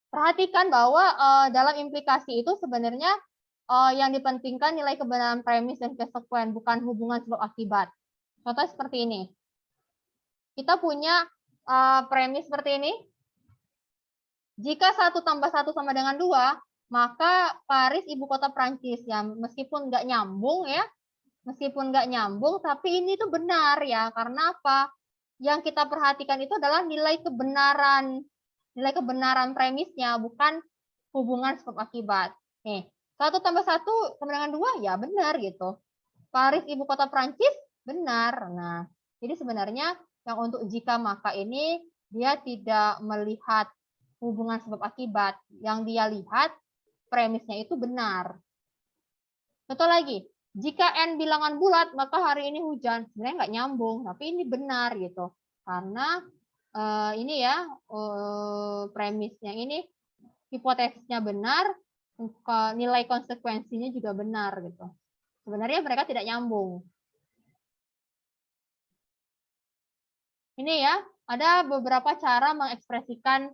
perhatikan bahwa dalam implikasi itu sebenarnya yang dipentingkan nilai kebenaran premis dan konsekuen, bukan hubungan sebab akibat. Contohnya seperti ini. Kita punya premis seperti ini. Jika 1 tambah 1 sama dengan 2, maka Paris ibu kota Prancis ya, meskipun nggak nyambung ya, meskipun nggak nyambung, tapi ini tuh benar ya, karena apa? Yang kita perhatikan itu adalah nilai kebenaran premisnya, bukan hubungan sebab akibat. Nih, 1 tambah 1 sama dengan 2 ya benar gitu. Paris ibu kota Prancis benar. Nah, jadi sebenarnya yang untuk jika maka ini dia tidak melihat hubungan sebab akibat, yang dia lihat premisnya itu benar. Contoh lagi, jika N bilangan bulat, maka hari ini hujan. Sebenarnya nggak nyambung, tapi ini benar gitu. Karena ini ya, premisnya ini, hipotesisnya benar, nilai konsekuensinya juga benar gitu. Sebenarnya mereka tidak nyambung. Ini ya, ada beberapa cara mengekspresikan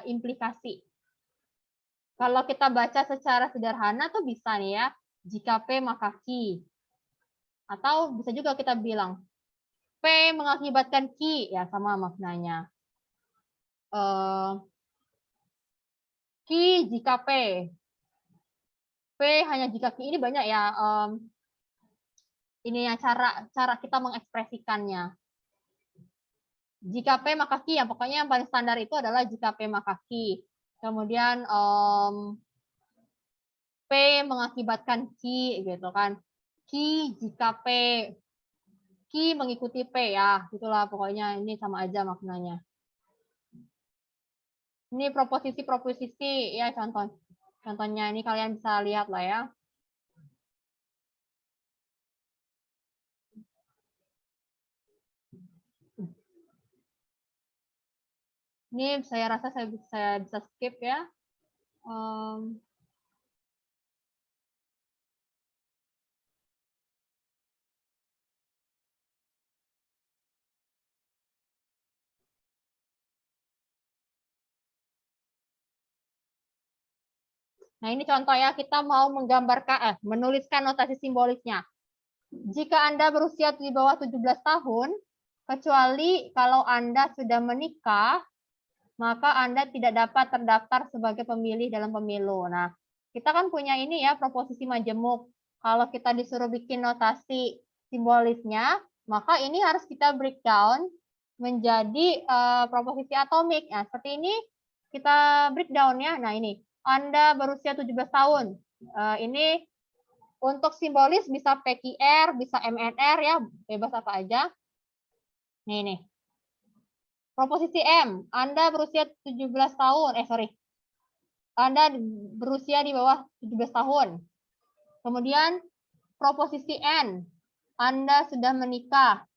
implikasi. Kalau kita baca secara sederhana tuh bisa nih ya, jika P maka Q. Atau bisa juga kita bilang, P mengakibatkan Q, ya sama maknanya. Q jika P. P hanya jika Q, ini banyak ya, ini ya cara kita mengekspresikannya. Jika P maka Q, ya pokoknya yang paling standar itu adalah jika P maka Q. Kemudian P mengakibatkan Q gitu kan. Q jika P, Q mengikuti P ya, itulah pokoknya ini sama aja maknanya. Ini proposisi ya contohnya ini kalian bisa lihat lah ya. Ini saya rasa saya bisa skip ya. Nah, ini contoh ya, kita mau menggambarkan, menuliskan notasi simbolisnya. Jika Anda berusia di bawah 17 tahun, kecuali kalau Anda sudah menikah, maka Anda tidak dapat terdaftar sebagai pemilih dalam pemilu. Nah, kita kan punya ini ya, proposisi majemuk. Kalau kita disuruh bikin notasi simbolisnya, maka ini harus kita breakdown menjadi proposisi atomik. Nah, seperti ini kita breakdown ya. Nah, ini Anda berusia 17 tahun. Ini untuk simbolis bisa PQR, bisa MNR ya, bebas apa aja. Nih. Proposisi M, Anda berusia 17 tahun, Anda berusia di bawah 17 tahun. Kemudian proposisi N, Anda sudah menikah.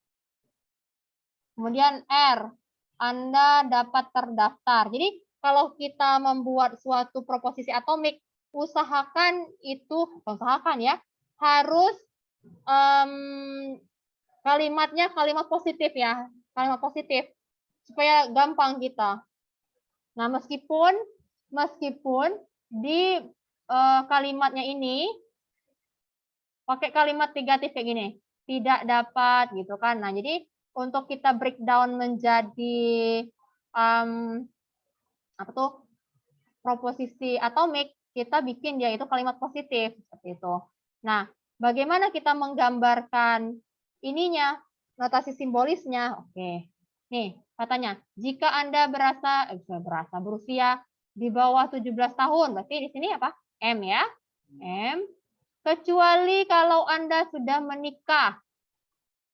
Kemudian R, Anda dapat terdaftar. Jadi kalau kita membuat suatu proposisi atomik, usahakan ya, harus kalimatnya kalimat positif ya, kalimat positif supaya gampang kita. Nah, meskipun di kalimatnya ini pakai kalimat negatif kayak gini, tidak dapat gitu kan. Nah, jadi untuk kita breakdown menjadi proposisi atomik, kita bikin dia itu kalimat positif seperti itu. Nah, bagaimana kita menggambarkan ininya, notasi simbolisnya? Oke. Nih, katanya, jika Anda berusia di bawah 17 tahun, berarti di sini apa? M ya. M. Kecuali kalau Anda sudah menikah.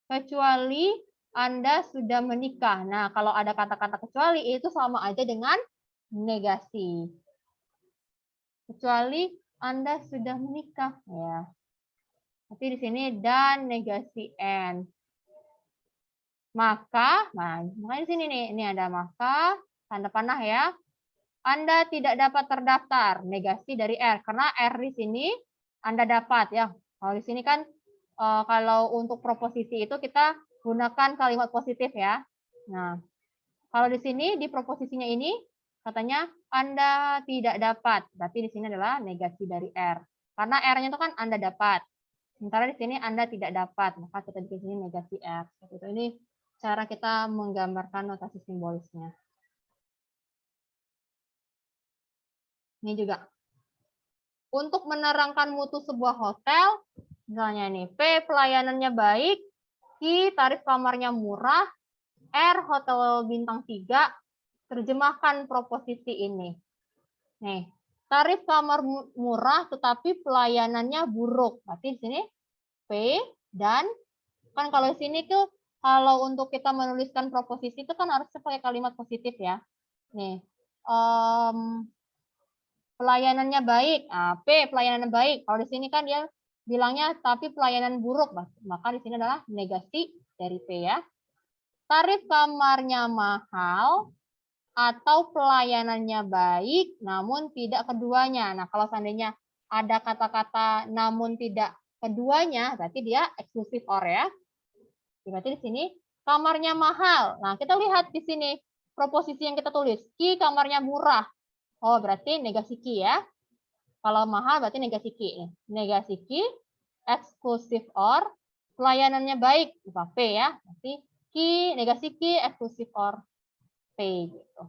Kecuali Anda sudah menikah. Nah, kalau ada kata-kata kecuali, itu sama aja dengan negasi. Kecuali Anda sudah menikah. Ya. Tapi di sini dan negasi N. Maka, makanya di sini nih, ini ada maka, tanda panah ya. Anda tidak dapat terdaftar, negasi dari R. Karena R di sini Anda dapat ya. Kalau di sini kan, kalau untuk proposisi itu kita gunakan kalimat positif ya. Nah, kalau di sini, di proposisinya ini, katanya Anda tidak dapat. Berarti di sini adalah negasi dari R. Karena R-nya itu kan Anda dapat. Sementara di sini Anda tidak dapat. Maka kita di sini negasi R. Seperti itu. Ini cara kita menggambarkan notasi simbolisnya. Ini juga. Untuk menerangkan mutu sebuah hotel, misalnya nih, P pelayanannya baik, Q tarif kamarnya murah, R hotel bintang 3, terjemahkan proposisi ini. Nih, tarif kamar murah tetapi pelayanannya buruk. Berarti di sini P dan kan kalau di sini tuh kalau untuk kita menuliskan proposisi itu kan harusnya pakai kalimat positif ya. Nih, pelayanannya baik. Nah, P pelayanannya baik. Kalau di sini kan dia bilangnya tapi pelayanan buruk, maka di sini adalah negasi dari P ya. Tarif kamarnya mahal atau pelayanannya baik namun tidak keduanya. Nah, kalau seandainya ada kata-kata namun tidak keduanya, berarti dia eksklusif or ya. Berarti di sini kamarnya mahal. Nah, kita lihat di sini proposisi yang kita tulis. Ki kamarnya murah. Oh, berarti negasi ki ya. Kalau mahal berarti negasi ki. Negasi ki, eksklusif or, pelayanannya baik. Lupa P ya. Berarti ki, negasi ki, eksklusif or, P. Gitu.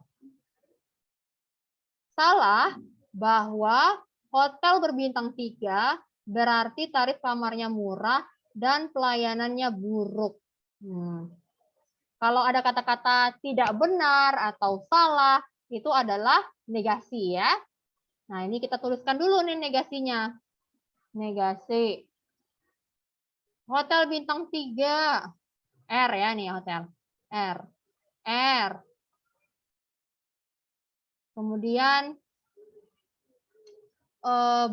Salah bahwa hotel berbintang 3 berarti tarif kamarnya murah dan pelayanannya buruk. Kalau ada kata-kata tidak benar atau salah, itu adalah negasi ya. Nah, ini kita tuliskan dulu nih negasinya. Negasi. Hotel bintang 3. R ya nih hotel. R. R. Kemudian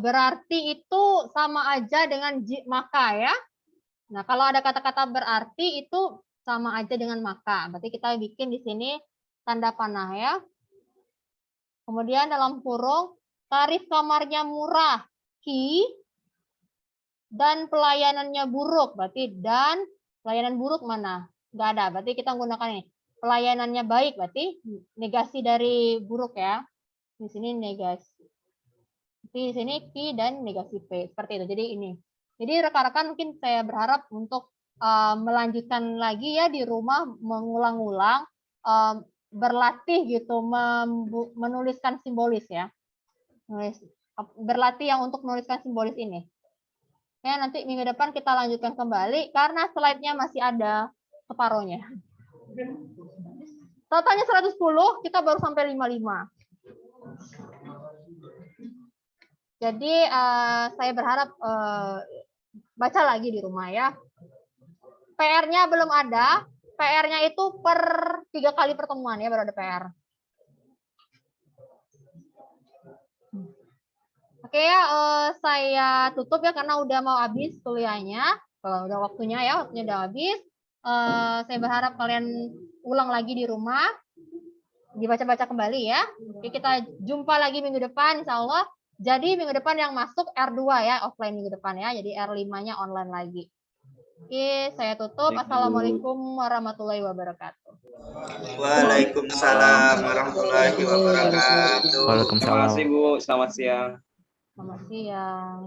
berarti itu sama aja dengan maka ya. Nah, kalau ada kata-kata berarti itu sama aja dengan maka. Berarti kita bikin di sini tanda panah ya. Kemudian dalam kurung tarif kamarnya murah, Ki, dan pelayanannya buruk. Berarti dan pelayanan buruk mana? Nggak ada. Berarti kita menggunakan ini. Pelayanannya baik, berarti negasi dari buruk ya. Di sini negasi. Di sini Ki dan negasi P. Seperti itu. Jadi ini. Jadi rekan-rekan mungkin saya berharap untuk melanjutkan lagi ya di rumah, mengulang-ulang, berlatih gitu, menuliskan simbolis ya. Berlatih yang untuk menuliskan simbolis ini. Ya, nanti minggu depan kita lanjutkan kembali, karena slide-nya masih ada separohnya. Totalnya 110, kita baru sampai 55. Jadi saya berharap baca lagi di rumah ya. PR-nya belum ada. PR-nya itu per 3 kali pertemuan ya baru ada PR. Oke ya, saya tutup ya karena udah mau habis kuliahnya. Udah waktunya ya, waktunya udah habis. Saya berharap kalian ulang lagi di rumah. Dibaca-baca kembali ya. Oke, kita jumpa lagi minggu depan insya Allah. Jadi minggu depan yang masuk R2 ya, offline minggu depan ya. Jadi R5-nya online lagi. Oke, saya tutup. Assalamualaikum warahmatullahi wabarakatuh. Waalaikumsalam warahmatullahi wabarakatuh. Terima kasih Bu, selamat siang. Selamat siang.